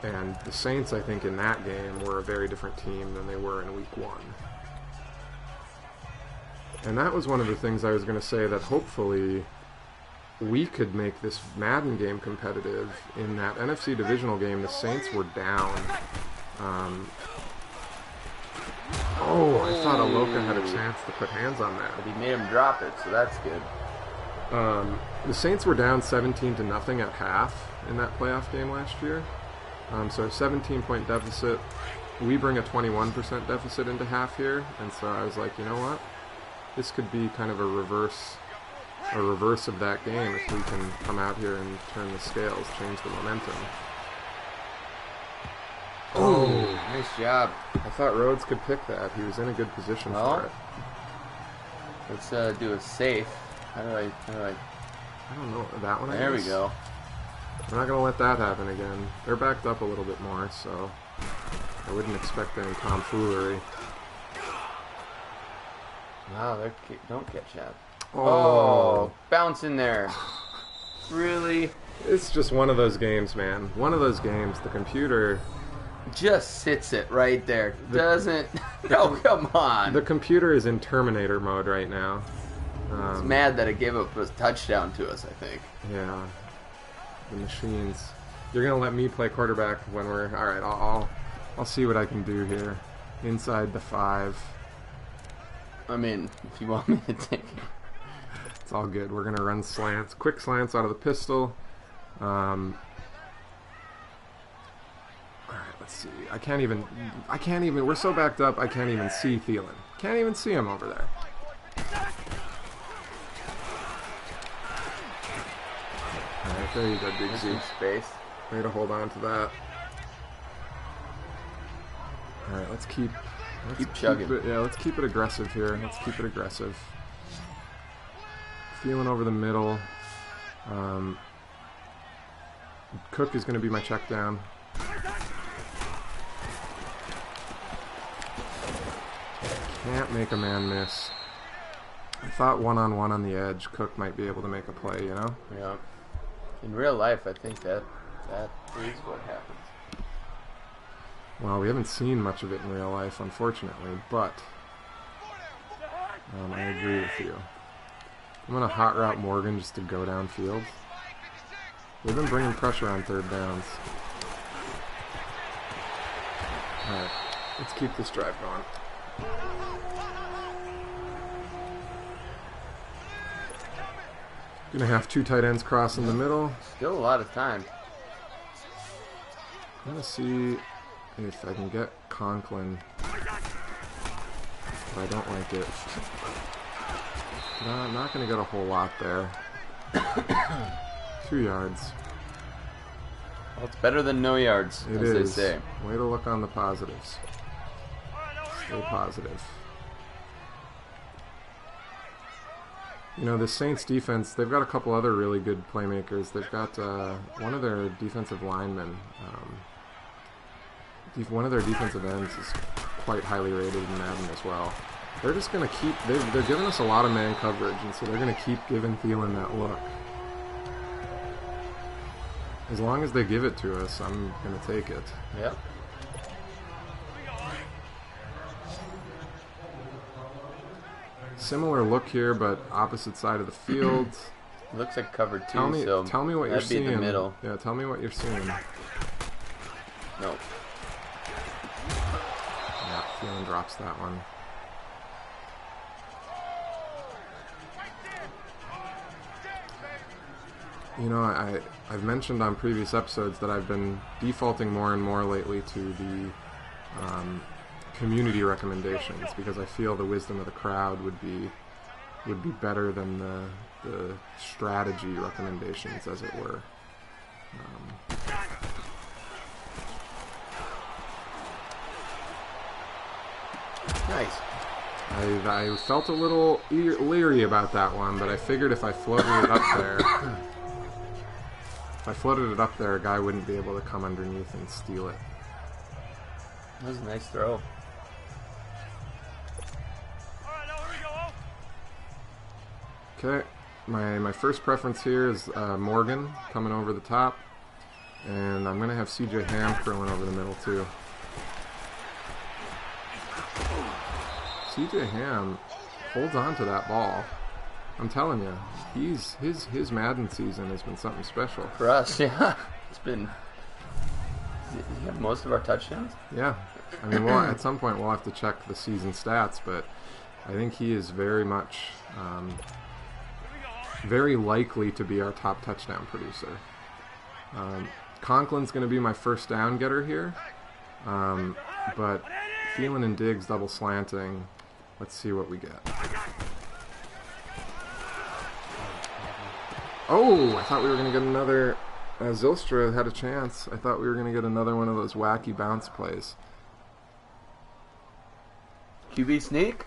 S1: And the Saints, I think, in that game were a very different team than they were in Week 1. And that was one of the things I was going to say, that hopefully we could make this Madden game competitive. In that NFC divisional game, the Saints were down. I thought Aloka had a chance to put hands on that.
S2: But he made him drop it, so that's good.
S1: The Saints were down 17-0 at half in that playoff game last year. So a 17-point deficit. We bring a 21% deficit into half here, and so I was like, you know what? This could be kind of a reverse of that game if we can come out here and turn the scales, change the momentum.
S2: Oh, nice job.
S1: I thought Rhodes could pick that. He was in a good position for it.
S2: Let's do a safe. How do I...
S1: I don't know. That one, I
S2: There
S1: guess.
S2: we go.
S1: We're not going to let that happen again. They're backed up a little bit more, so I wouldn't expect any tomfoolery.
S2: Wow, don't catch that.
S1: Oh,
S2: bounce in there. Really?
S1: it's just one of those games, man. One of those games. The computer...
S2: Just sits it right there. Doesn't... Oh, come on.
S1: The computer is in Terminator mode right now.
S2: It's mad that it gave up a touchdown to us, I think.
S1: Yeah. The machines. You're going to let me play quarterback when we're... All right, I'll see what I can do here. Inside the 5.
S2: I mean, if you want me to take it.
S1: It's all good. We're going to run slants. Quick slants out of the pistol. All right, let's see. I can't even... We're so backed up, I can't even see Thielen. Can't even see him over there. All right, there you go, Big Z.
S2: Space.
S1: Way to hold on to that. All right, let's keep
S2: chugging.
S1: Let's keep it aggressive here. Let's keep it aggressive. Feeling over the middle. Cook is going to be my check down. Can't make a man miss. I thought one-on-one on the edge, Cook might be able to make a play, you know?
S2: Yeah. In real life, I think that is what happens.
S1: Well, we haven't seen much of it in real life, unfortunately, but I agree with you. I'm going to hot route Morgan just to go downfield. We've been bringing pressure on third downs. Alright, let's keep this drive going. Gonna have 2 tight ends cross in the middle.
S2: Still a lot of time.
S1: I'm gonna see if I can get Conklin. But I don't like it. No, I'm not gonna get a whole lot there. 2 yards.
S2: Well, it's better than no yards,
S1: It
S2: as
S1: is.
S2: they say.
S1: Way to look on the positives. Stay positive. You know, the Saints defense, they've got a couple other really good playmakers. They've got one of their defensive linemen. One of their defensive ends is quite highly rated in Madden as well. They're just going to keep... They're giving us a lot of man coverage, and so they're going to keep giving Thielen that look. As long as they give it to us, I'm going to take it.
S2: Yep.
S1: Similar look here, but opposite side of the field.
S2: Looks like cover 2,
S1: Tell me what you're
S2: that'd be
S1: seeing.
S2: the middle.
S1: Yeah, tell me what you're seeing.
S2: No.
S1: Yeah, Thielen drops that one. You know, I've mentioned on previous episodes that I've been defaulting more and more lately to the community recommendations because I feel the wisdom of the crowd would be better than the strategy recommendations, as it were.
S2: Nice.
S1: I felt a little leery about that one, but I figured if I floated it up there, a guy wouldn't be able to come underneath and steal it.
S2: That was a nice throw.
S1: Okay, my first preference here is Morgan coming over the top, and I'm going to have CJ Ham curling over the middle too. CJ Ham holds on to that ball. I'm telling you, his Madden season has been something special.
S2: For us, yeah. It's been... You have most of our touchdowns?
S1: Yeah. I mean, at some point we'll have to check the season stats, but I think he is very much, very likely to be our top touchdown producer. Conklin's going to be my first down getter here, but Thielen and Diggs double slanting. Let's see what we get. Oh, I thought we were going to get another... Zylstra had a chance. I thought we were going to get another one of those wacky bounce plays.
S2: QB sneak?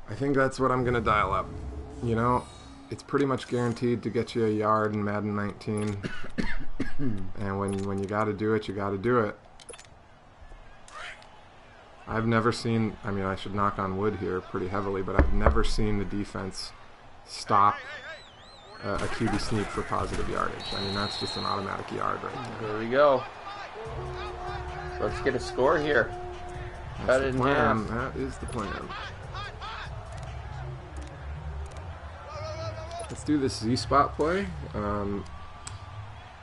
S1: I think that's what I'm going to dial up. You know, it's pretty much guaranteed to get you a yard in Madden 19. And when you got to do it, you got to do it. I've never seen, I mean, I should knock on wood here pretty heavily, but I've never seen the defense stop a QB sneak for positive yardage. I mean, that's just an automatic yard right there.
S2: There we go. Let's get a score here. Cut it in half.
S1: That is the plan. Let's do this Z-spot play.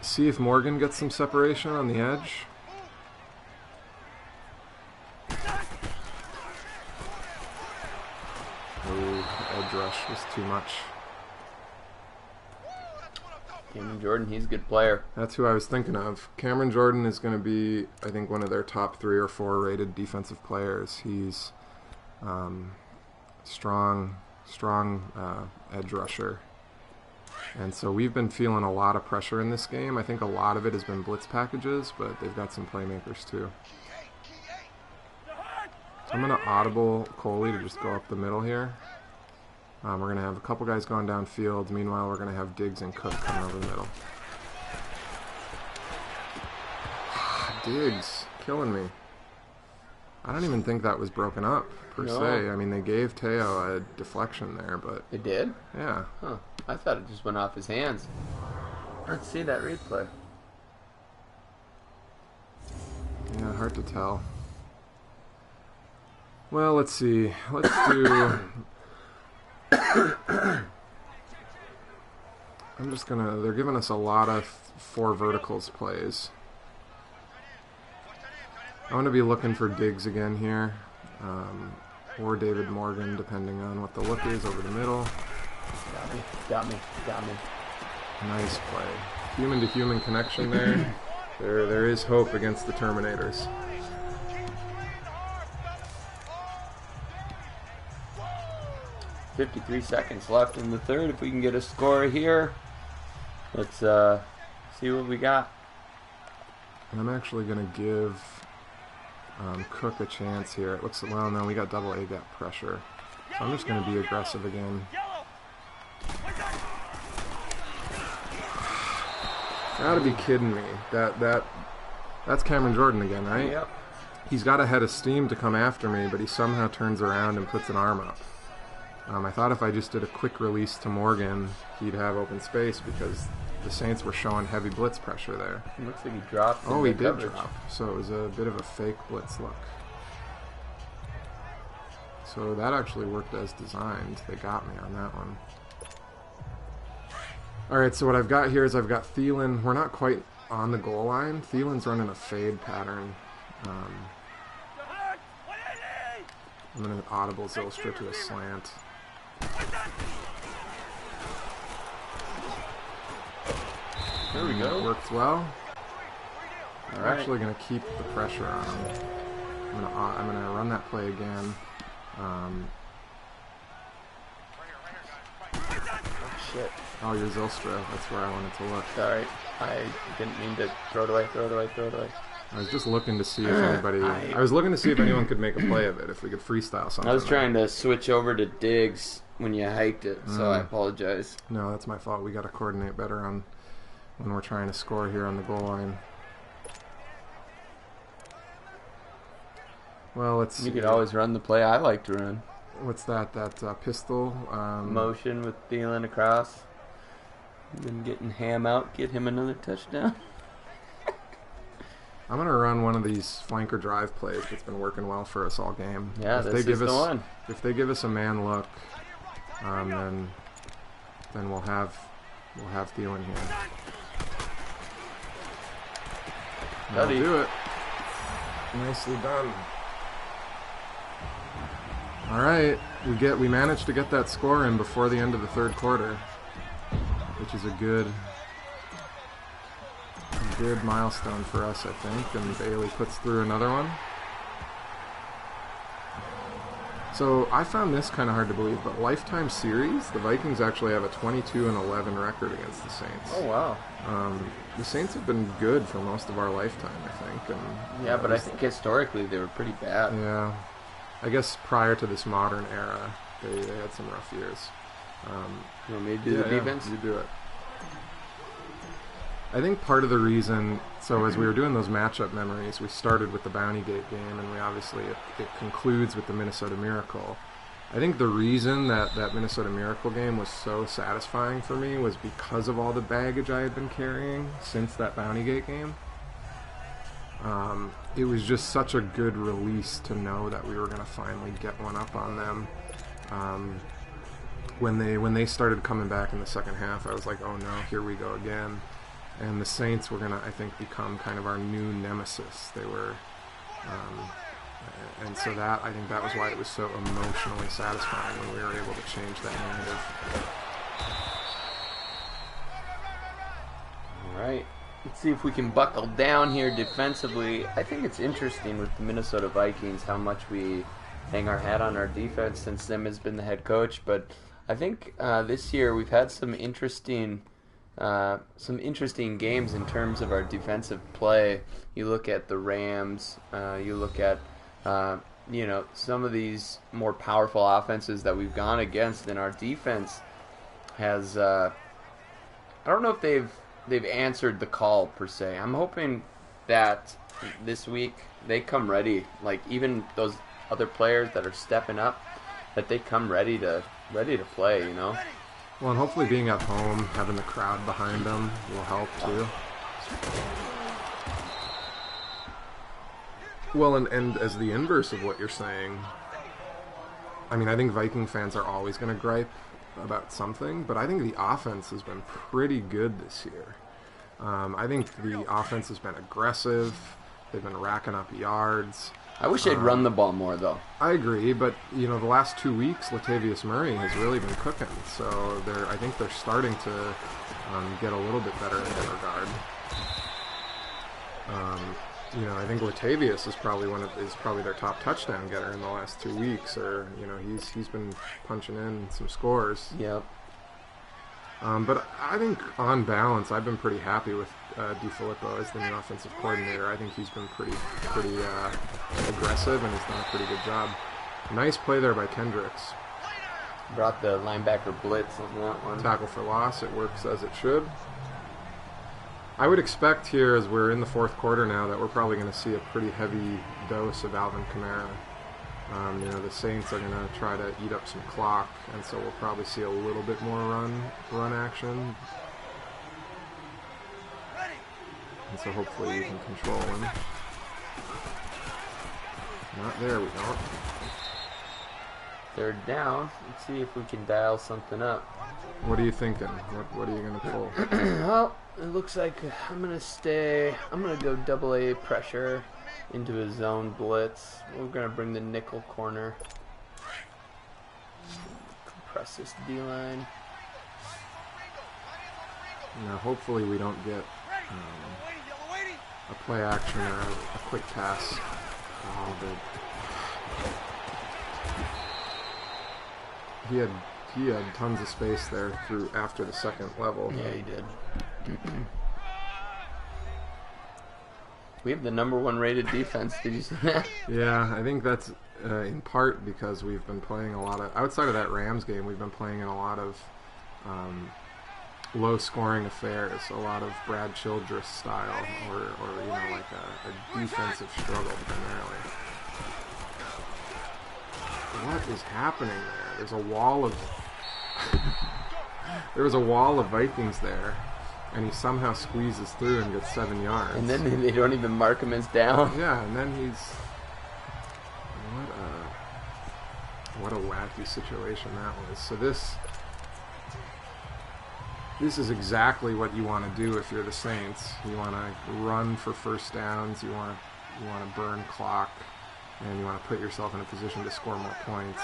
S1: See if Morgan gets some separation on the edge. Ooh, edge rush was too much.
S2: Cameron Jordan, he's a good player.
S1: That's who I was thinking of. Cameron Jordan is going to be, I think, one of their top 3 or 4 rated defensive players. He's strong edge rusher. And so we've been feeling a lot of pressure in this game. I think a lot of it has been blitz packages, but they've got some playmakers too. So I'm going to audible Coley to just go up the middle here. We're going to have a couple guys going downfield. Meanwhile, we're going to have Diggs and Cook coming over the middle. Diggs, killing me. I don't even think that was broken up, per se. I mean, they gave Teo a deflection there, but...
S2: They did?
S1: Yeah.
S2: Huh. I thought it just went off his hands. Let's see that replay.
S1: Yeah, hard to tell. Well, let's see. Let's do... I'm just gonna... They're giving us a lot of 4 verticals plays. I'm going to be looking for Diggs again here, or David Morgan, depending on what the look is over the middle.
S2: Got me.
S1: Nice play. Human-to-human connection there. There is hope against the Terminators.
S2: .53 seconds left in the third. If we can get a score here, let's see what we got.
S1: I'm actually going to give... Cook a chance here. It looks, well, no, we got double A gap pressure. So I'm just going to be aggressive again. Gotta be kidding me. That's Cameron Jordan again, right?
S2: Yep.
S1: He's got a head of steam to come after me, but he somehow turns around and puts an arm up. I thought if I just did a quick release to Morgan, he'd have open space because the Saints were showing heavy blitz pressure there.
S2: It looks like he dropped.
S1: Oh, he did drop. So it was a bit of a fake blitz look. So that actually worked as designed. They got me on that one. Alright, so what I've got here is I've got Thielen. We're not quite on the goal line. Thielen's running a fade pattern. I'm going to audible Zylstra to a slant.
S2: There we go.
S1: Worked well.
S2: I'm
S1: actually going to keep the pressure on him. I'm going to run that play again.
S2: Oh, shit.
S1: Oh, you're Zylstra. That's where I wanted to look.
S2: Sorry. I didn't mean to throw it away.
S1: I was just looking to see if anybody... I was looking to see if anyone could make a play of it, if we could freestyle something.
S2: I was trying to switch over to Diggs when you hiked it, so I apologize.
S1: No, that's my fault. We got to coordinate better on when we're trying to score here on the goal line. Well, let's see.
S2: You could always run the play I like to run.
S1: What's that? That pistol?
S2: Motion with Thielen across. Then getting Ham out, get him another touchdown.
S1: I'm going to run one of these flanker drive plays that's been working well for us all game.
S2: Yeah, this is the one.
S1: If they give us a man look, then then we'll have Thielen here. That'll do it. Nicely done. All right, we managed to get that score in before the end of the third quarter, which is a good milestone for us, I think. And Bailey puts through another one. So I found this kind of hard to believe, but lifetime series, the Vikings actually have a 22-11 record against the Saints.
S2: Oh wow!
S1: The Saints have been good for most of our lifetime, I think. And
S2: yeah, but I think historically they were pretty bad.
S1: Yeah, I guess prior to this modern era, they had some rough years.
S2: You want me to do the defense?
S1: You do it. I think part of the reason, so as we were doing those matchup memories, we started with the Bounty Gate game, and we obviously, it concludes with the Minnesota Miracle. I think the reason that Minnesota Miracle game was so satisfying for me was because of all the baggage I had been carrying since that Bounty Gate game. It was just such a good release to know that we were going to finally get one up on them. When they started coming back in the second half, I was like, oh no, here we go again. And the Saints were going to, I think, become kind of our new nemesis. They were, and so that, I think that was why it was so emotionally satisfying when we were able to change that narrative.
S2: All right. Let's see if we can buckle down here defensively. I think it's interesting with the Minnesota Vikings how much we hang our hat on our defense since Zim has been the head coach. But I think this year we've had some interesting games in terms of our defensive play. You look at the Rams, you look at some of these more powerful offenses that we've gone against, and our defense has I don't know if they've answered the call per se. I'm hoping that this week they come ready, like even those other players that are stepping up, that they come ready to play, you know.
S1: Well, and hopefully being at home, having the crowd behind them will help too. Well, and as the inverse of what you're saying, I mean, I think Viking fans are always going to gripe about something, but I think the offense has been pretty good this year. I think the offense has been aggressive. They've been racking up yards.
S2: I wish they'd run the ball more, though.
S1: I agree, but the last 2 weeks, Latavius Murray has really been cooking. So I think they're starting to get a little bit better in that regard. I think Latavius is probably their top touchdown getter in the last 2 weeks, or he's been punching in some scores.
S2: Yep.
S1: But I think on balance, I've been pretty happy with DiFilippo as the new offensive coordinator. I think he's been pretty aggressive and has done a pretty good job. Nice play there by Kendricks.
S2: Brought the linebacker blitz on that one.
S1: Tackle for loss. It works as it should. I would expect here, as we're in the fourth quarter now, that we're probably going to see a pretty heavy dose of Alvin Kamara. The Saints are going to try to eat up some clock, and so we'll probably see a little bit more run action. And so hopefully we can control him. Not there, we don't.
S2: Third down. Let's see if we can dial something up.
S1: What are you thinking? What are you going to pull?
S2: Well, it looks like I'm going to go double A pressure into a zone blitz. We're going to bring the nickel corner. Compress this D-line.
S1: Now, hopefully we don't get a play action or a quick pass. He had tons of space there after the second level.
S2: Yeah, he did. We have the #1 rated defense. Did you see that?
S1: Yeah, I think that's in part because we've been playing a lot of, outside of that Rams game, we've been playing in a lot of low-scoring affairs, a lot of Brad Childress style, or like a defensive struggle primarily. What is happening there? There was a wall of Vikings there, and he somehow squeezes through and gets 7 yards.
S2: And then they don't even mark him as down.
S1: Yeah, and then he's... What a wacky situation that was. So this... this is exactly what you want to do if you're the Saints. You want to run for first downs. You want to burn clock, and you want to put yourself in a position to score more points.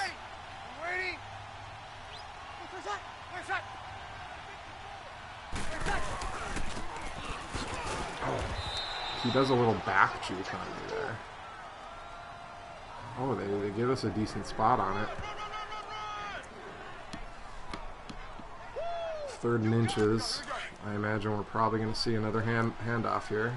S1: He does a little back juke on me there. Oh, they give us a decent spot on it. 3rd and inches. I imagine we're probably going to see another handoff here.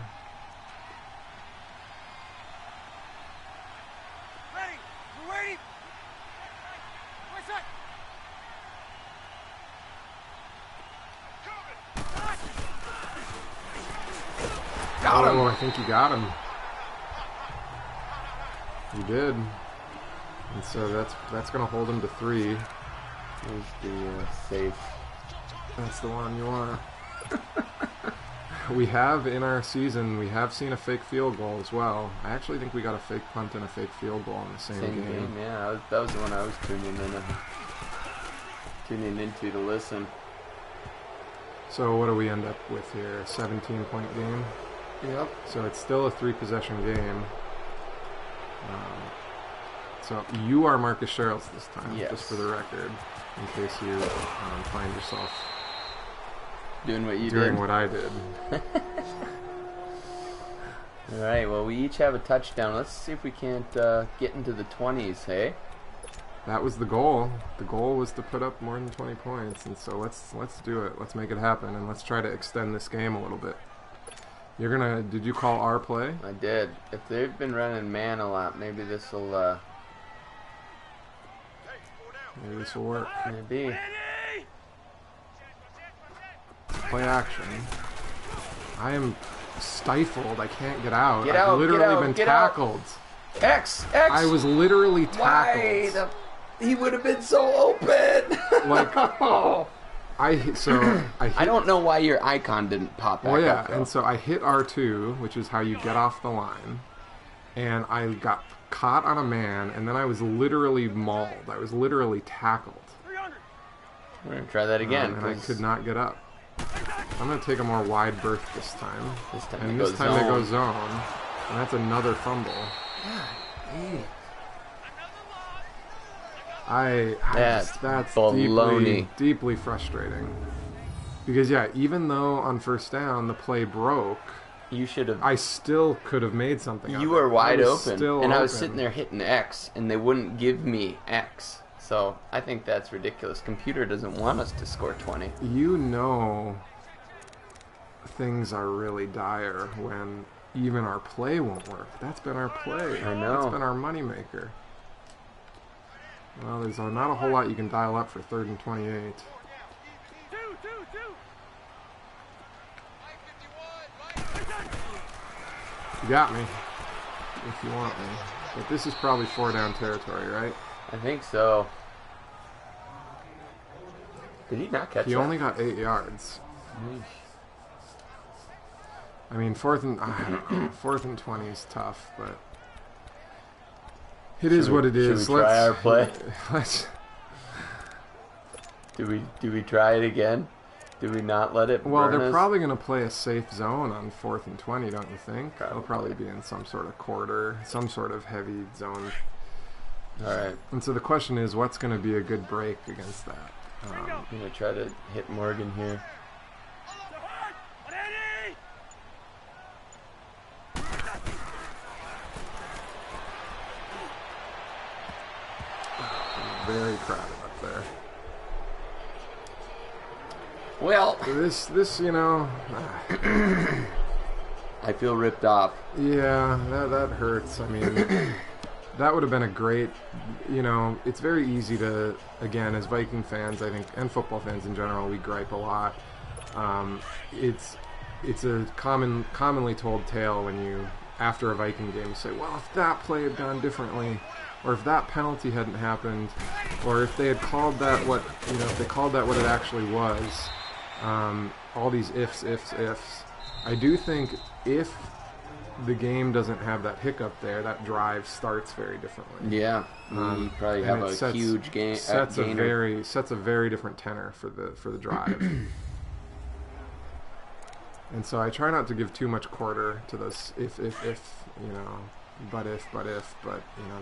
S2: Got him.
S1: Oh, I think you got him. You did. And so that's going to hold him to 3.
S2: Here's the safe.
S1: That's the one you want. We have, in our season, we have seen a fake field goal as well. I actually think we got a fake punt and a fake field goal in the same game.
S2: Yeah, that was the one I was tuning into to listen.
S1: So what do we end up with here? A 17-point game?
S2: Yep.
S1: So it's still a 3-possession game. So you are Marcus Sherrills this time,
S2: yes.
S1: Just for the record, in case you find yourself
S2: doing what you
S1: doing
S2: did.
S1: what I did.
S2: All right. Well, we each have a touchdown. Let's see if we can't get into the 20s. Hey.
S1: That was the goal. The goal was to put up more than 20 points, and so let's do it. Let's make it happen, and let's try to extend this game a little bit. Did you call our play?
S2: I did. If they've been running man a lot, maybe this will.
S1: Maybe this will work.
S2: Maybe.
S1: Play action. I am stifled. I can't get out.
S2: Get
S1: I've
S2: out,
S1: literally
S2: get out,
S1: been
S2: get out.
S1: tackled.
S2: X.
S1: I was literally tackled.
S2: He would have been so open.
S1: Like, I
S2: don't know why your icon didn't pop back
S1: Well, yeah,
S2: up, though.
S1: and so I hit R2, which is how you get off the line, and I got caught on a man, and then I was literally mauled. I was literally tackled.
S2: We're going to try that again.
S1: And I could not get up. I'm going to take a more wide berth this time.
S2: This time
S1: and
S2: they
S1: this
S2: go
S1: time they go
S2: zone.
S1: zone. And that's another fumble. That's
S2: baloney.
S1: deeply frustrating. Because, yeah, even though on first down the play broke,
S2: You should have.
S1: I still could have made something of it.
S2: You were wide
S1: I was
S2: open,
S1: still
S2: and I was
S1: open.
S2: sitting there hitting X, and they wouldn't give me X. So I think that's ridiculous. Computer doesn't want us to score 20.
S1: You know things are really dire when even our play won't work. That's been our play.
S2: I know.
S1: That's been our moneymaker. Well, there's not a whole lot you can dial up for 3rd and 28. You got me, if you want me. But this is probably 4-down territory, right?
S2: I think so. Did he not catch
S1: He
S2: that?
S1: only got 8 yards. I mean, 4th and 20 is tough, but it is what it is.
S2: Should we try our play?
S1: Let's.
S2: Do we try it again? Do we not let it
S1: Well,
S2: burn
S1: they're
S2: us?
S1: probably going to play a safe zone on 4th and 20, don't you think?
S2: Probably.
S1: They'll probably be in some sort of quarter, some sort of heavy zone.
S2: All right.
S1: And so the question is, what's going to be a good break against that?
S2: I'm going to try to hit Morgan here.
S1: Very crowded up there.
S2: Well,
S1: This, you know,
S2: I feel ripped off.
S1: yeah, that hurts. I mean, that would have been a great, you know, it's very easy to, again, as Viking fans, I think, and football fans in general, we gripe a lot. It's a commonly told tale when you, after a Viking game, you say, well, if that play had gone differently, or if that penalty hadn't happened, or if they had called that if they called that what it actually was, all these ifs. I do think if the game doesn't have that hiccup there, that drive starts very differently.
S2: Yeah, we probably have a huge game.
S1: Sets a very different tenor for the drive. And so I try not to give too much quarter to this if you know, but you know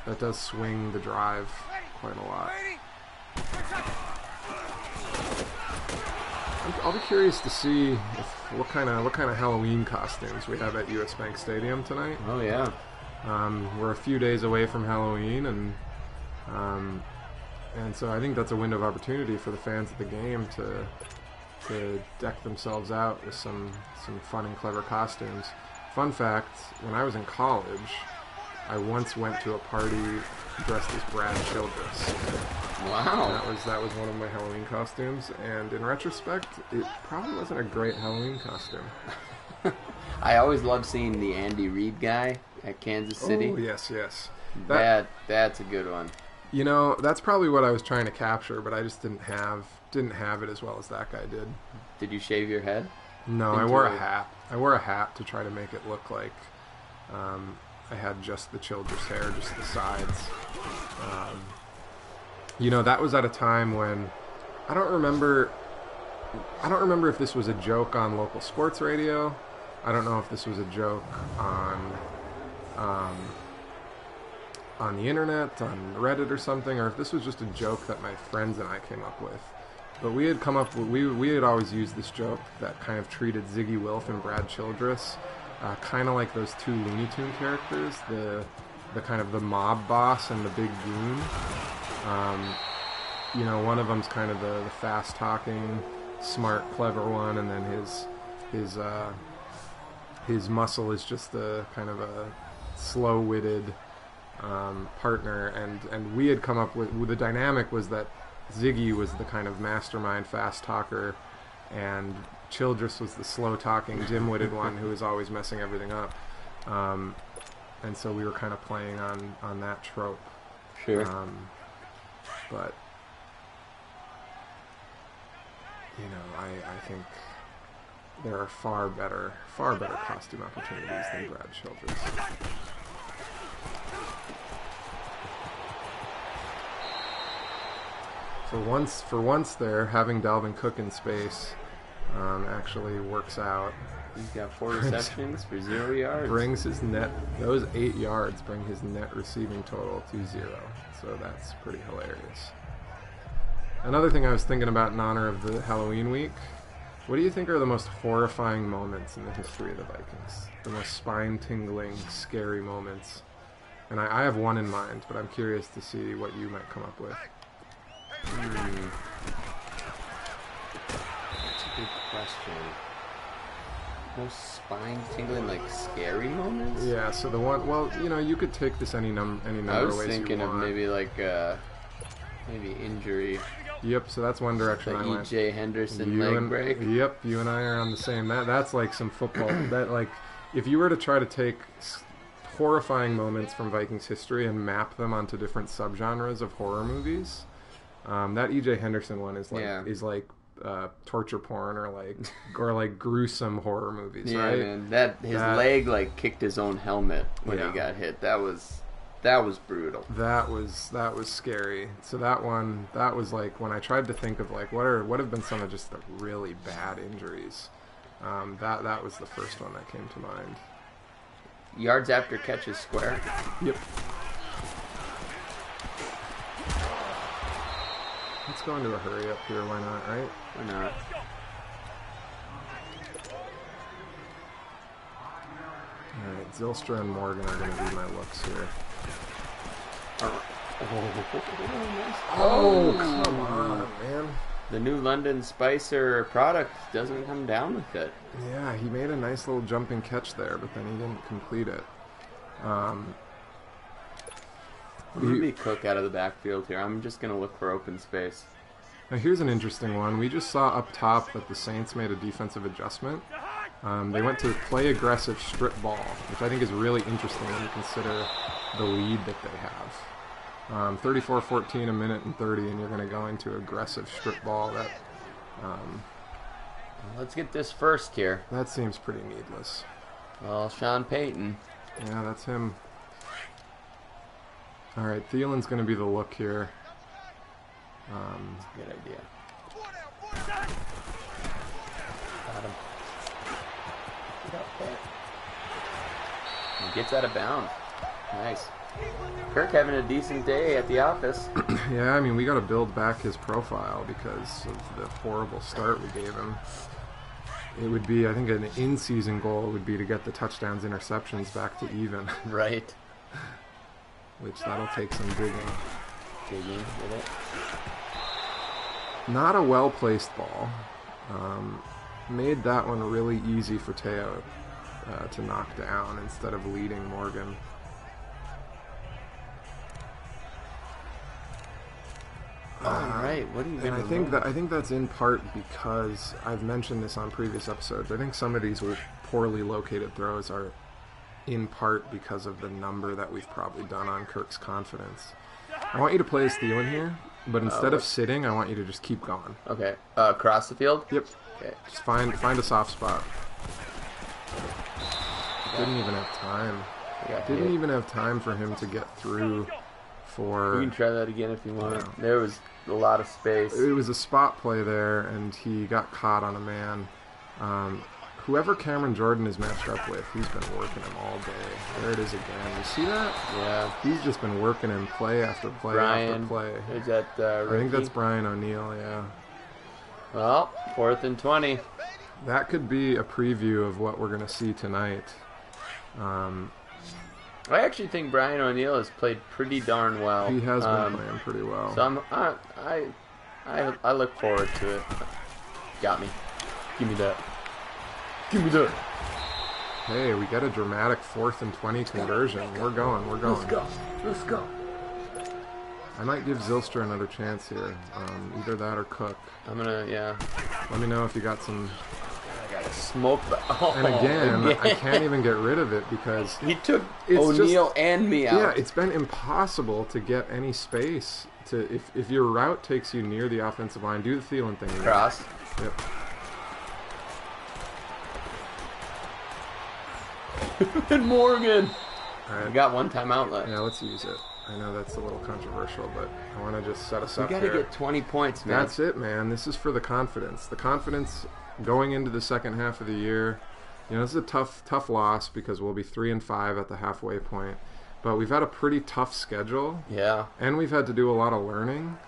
S1: that does swing the drive quite a lot. I'll be curious to see what kind of Halloween costumes we have at US Bank Stadium tonight.
S5: Oh yeah.
S1: We're a few days away from Halloween, and so I think that's a window of opportunity for the fans of the game to deck themselves out with some fun and clever costumes. Fun fact: when I was in college, I once went to a party dressed as Brad Childress.
S5: Wow.
S1: That was one of my Halloween costumes, and in retrospect, it probably wasn't a great Halloween costume.
S5: I always loved seeing the Andy Reid guy at Kansas City.
S1: Oh, yes.
S5: That's a good one.
S1: You know, that's probably what I was trying to capture, but I just didn't have it as well as that guy did.
S5: Did you shave your head?
S1: No, I wore a hat. I wore a hat to try to make it look like I had just the Childress hair, just the sides. You know, that was at a time when I don't remember if this was a joke on local sports radio. I don't know if this was a joke on the internet, on Reddit or something, or if this was just a joke that my friends and I came up with. But we had come up with, we had always used this joke that kind of treated Ziggy Wilf and Brad Childress kind of like those two Looney Tune characters, the kind of the mob boss and the big goon. You know, one of them's kind of the fast-talking, smart, clever one, and then his muscle is just a kind of a slow-witted partner. And we had come up with the dynamic was that Ziggy was the kind of mastermind, fast talker, and Childress was the slow-talking, dim-witted one who was always messing everything up. And so we were kind of playing on that trope.
S5: Sure.
S1: But you know, I think there are far better costume opportunities than Brad Childress. For once there, having Dalvin Cook in space actually works out.
S5: He's got 4 receptions for 0 yards.
S1: Brings his net, those 8 yards bring his net receiving total to 0. So that's pretty hilarious. Another thing I was thinking about in honor of the Halloween week, what do you think are the most horrifying moments in the history of the Vikings? The most spine-tingling, scary moments? And I have one in mind, but I'm curious to see what you might come up with.
S5: That's a good question. Most spine-tingling, like, scary moments?
S1: Yeah, so the one, well, you know, you could take this any number of ways you want.
S5: I was thinking of maybe, like, maybe injury.
S1: Yep, so that's one direction
S5: the
S1: I went.
S5: E.J. Henderson leg break.
S1: Yep, you and I are on the same. That's like some football. That, like, if you were to try to take horrifying moments from Vikings history and map them onto different subgenres of horror movies, that E.J. Henderson one is like torture porn or like gruesome horror movies,
S5: yeah,
S1: right?
S5: Man, that leg like kicked his own helmet when he got hit. That was brutal. That
S1: was scary. So that was like when I tried to think of like what have been some of just the really bad injuries. That was the first one that came to mind.
S5: Yards after catch is square.
S1: Yep. Let's go into a hurry up here. Why not? Right?
S5: Why not?
S1: All right, Zylstra and Morgan are going to be my looks here. Oh, come on, man.
S5: The new London Spicer product doesn't come down with it.
S1: Yeah, he made a nice little jumping catch there, but then he didn't complete it.
S5: Maybe Cook out of the backfield here. I'm just going to look for open space.
S1: Now here's an interesting one. We just saw up top that the Saints made a defensive adjustment. They went to play aggressive strip ball, which I think is really interesting when you consider the lead that they have. 34-14, a minute and 30, and you're going to go into aggressive strip ball.
S5: Let's get this first here.
S1: That seems pretty needless.
S5: Well, Sean Payton.
S1: Yeah, that's him. All right, Thielen's going to be the look here.
S5: Good idea.
S2: Got him. He gets out of bounds. Nice. Kirk having a decent day at the office.
S1: Yeah, I mean, we got to build back his profile because of the horrible start we gave him. It would be, I think, an in-season goal would be to get the touchdowns, interceptions back to even.
S2: Right.
S1: Which that'll take some digging.
S2: Digging with it.
S1: Not a well-placed ball. Made that one really easy for Teo to knock down instead of leading Morgan.
S2: Right. What are you
S1: And
S2: gonna
S1: I think that's in part because I've mentioned this on previous episodes. I think some of these poorly located throws are in part because of the number that we've probably done on Kirk's confidence. I want you to play a steal in here, but instead of sitting, I want you to just keep going.
S2: Okay. Across the field?
S1: Yep.
S2: Okay.
S1: Just find a soft spot. Didn't even have time. Didn't even have time for him to get through for...
S2: You can try that again if you want. There was a lot of space.
S1: It was a spot play there, and he got caught on a man. Whoever Cameron Jordan is matched up with, he's been working him all day. There it is again. You see that?
S2: Yeah.
S1: He's just been working him play after play
S2: Brian,
S1: after play.
S2: Is that
S1: I think that's Brian O'Neill, yeah.
S2: Well, 4th and 20.
S1: That could be a preview of what we're going to see tonight.
S2: I actually think Brian O'Neill has played pretty darn well.
S1: He has been playing pretty well.
S2: So I look forward to it. Got me. Give me that. Give me that.
S1: Hey, we got a dramatic 4th and 20 conversion. We're going.
S2: Let's go.
S1: I might give Zylstra another chance here. Either that or Cook.
S2: I'm gonna, yeah.
S1: Let me know if you got some...
S2: I got a smoke.
S1: And again, I can't even get rid of it because...
S2: He took
S1: it's
S2: O'Neill and me out.
S1: Yeah, it's been impossible to get any space. If your route takes you near the offensive line, do the Thielen thing.
S2: Cross.
S1: Yep.
S2: And Morgan.
S1: All right.
S2: You got one timeout left.
S1: Yeah, let's use it. I know that's a little controversial, but I want to just set us up
S2: We
S1: here.
S2: gotta get 20 points, man.
S1: That's it, man. This is for the confidence. The confidence going into the second half of the year. You know, this is a tough loss because we'll be 3-5 at the halfway point. But we've had a pretty tough schedule.
S2: Yeah.
S1: And we've had to do a lot of learning.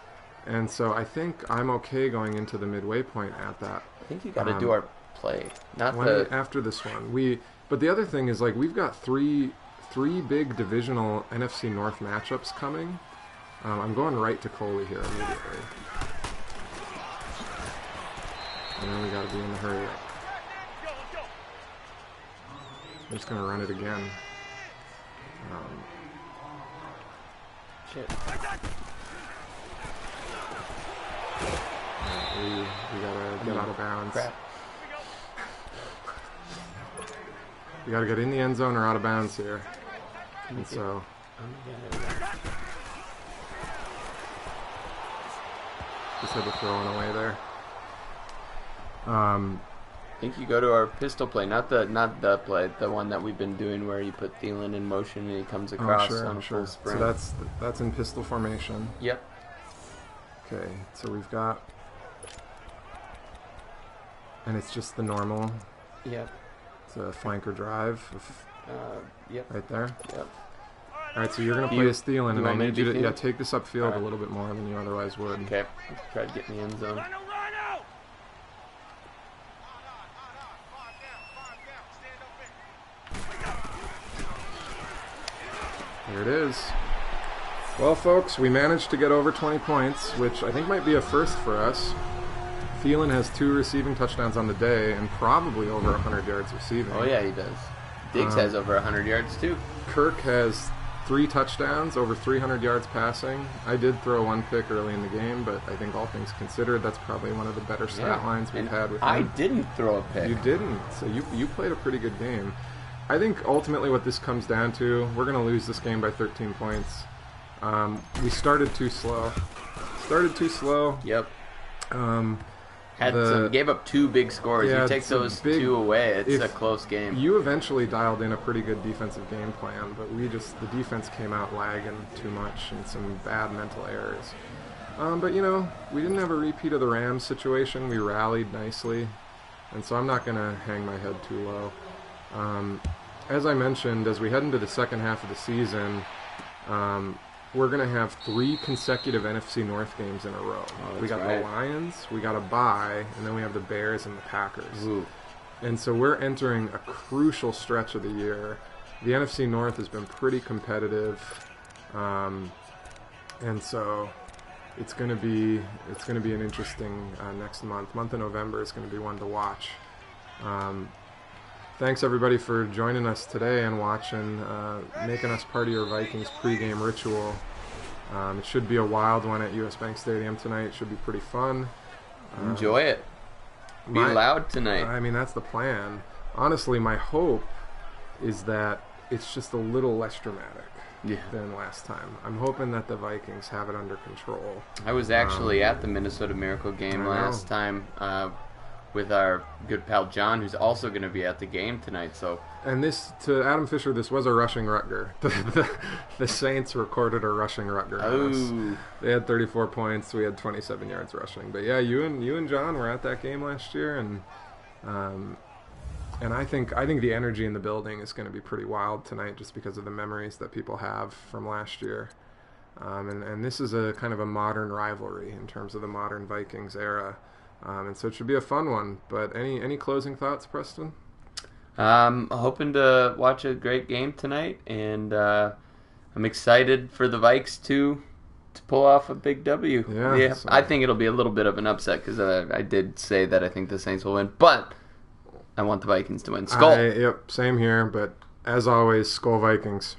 S1: And so I think I'm okay going into the midway point at that.
S2: I think you gotta do our play.
S1: After this one. But the other thing is, like, we've got three big divisional NFC North matchups coming. I'm going right to Coley here immediately. And then we got to be in the hurry up. I'm just going to run it again.
S2: Shit.
S1: We got to get out of bounds.
S2: Crap.
S1: We got to get in the end zone or out of bounds here. And so... Just had to throw one away there.
S2: I think you go to our pistol play, not the play, the one that we've been doing where you put Thielen in motion and he comes across on a full sprint.
S1: So that's in pistol formation.
S2: Yep.
S1: Okay, so we've got... And it's just the normal...
S2: Yep.
S1: It's a flanker drive.
S2: Yep.
S1: Right there.
S2: Yep.
S1: All right, so you're going to play a Thielen, and I need you to take this upfield a little bit more than you otherwise would.
S2: Okay. Try to get in the end zone.
S1: Here it is. Well, folks, we managed to get over 20 points, which I think might be a first for us. Thielen has 2 receiving touchdowns on the day and probably over 100 yards receiving.
S2: Oh, yeah, he does. Diggs has over 100 yards, too.
S1: Kirk has 3 touchdowns, over 300 yards passing. I did throw 1 pick early in the game, but I think all things considered, that's probably one of the better stat lines we've had with him.
S2: I didn't throw a pick.
S1: You didn't, so you played a pretty good game. I think ultimately what this comes down to, we're going to lose this game by 13 points. We started too slow.
S2: Yep.
S1: The,
S2: gave up 2 big scores.
S1: Yeah,
S2: you take those 2 away, it's a close game.
S1: You eventually dialed in a pretty good defensive game plan, but the defense came out lagging too much and some bad mental errors. But, you know, we didn't have a repeat of the Rams situation. We rallied nicely. and so I'm not going to hang my head too low. As I mentioned, as we head into the second half of the season, we're going to have 3 consecutive NFC North games in a row. We got the Lions, we got a bye, and then we have the Bears and the Packers.
S5: Ooh.
S1: And so we're entering a crucial stretch of the year. The NFC North has been pretty competitive, and so it's going to be an interesting next month. Month of November is going to be one to watch. Thanks everybody for joining us today and watching, making us part of your Vikings pregame ritual. It should be a wild one at US Bank Stadium tonight. It should be pretty fun.
S5: Enjoy it. Be loud tonight.
S1: I mean, that's the plan. Honestly, my hope is that it's just a little less dramatic than last time. I'm hoping that the Vikings have it under control.
S5: I was actually at the Minnesota Miracle game last time with our good pal John, who's also going to be at the game tonight. So,
S1: and this, to Adam Fisher, this was a rushing Rutger. The Saints recorded a rushing Rutger on us. They had 34 points. We had 27 yards rushing. But yeah, you and John were at that game last year, and I think the energy in the building is going to be pretty wild tonight, just because of the memories that people have from last year. And this is a kind of a modern rivalry in terms of the modern Vikings era. And so it should be a fun one. But any closing thoughts, Preston?
S5: Hoping to watch a great game tonight, and I'm excited for the Vikes to pull off a big W. Yeah, so I think it'll be a little bit of an upset because I did say that I think the Saints will win, but I want the Vikings to win. Skol!
S1: Yep, same here. But as always, Skol Vikings.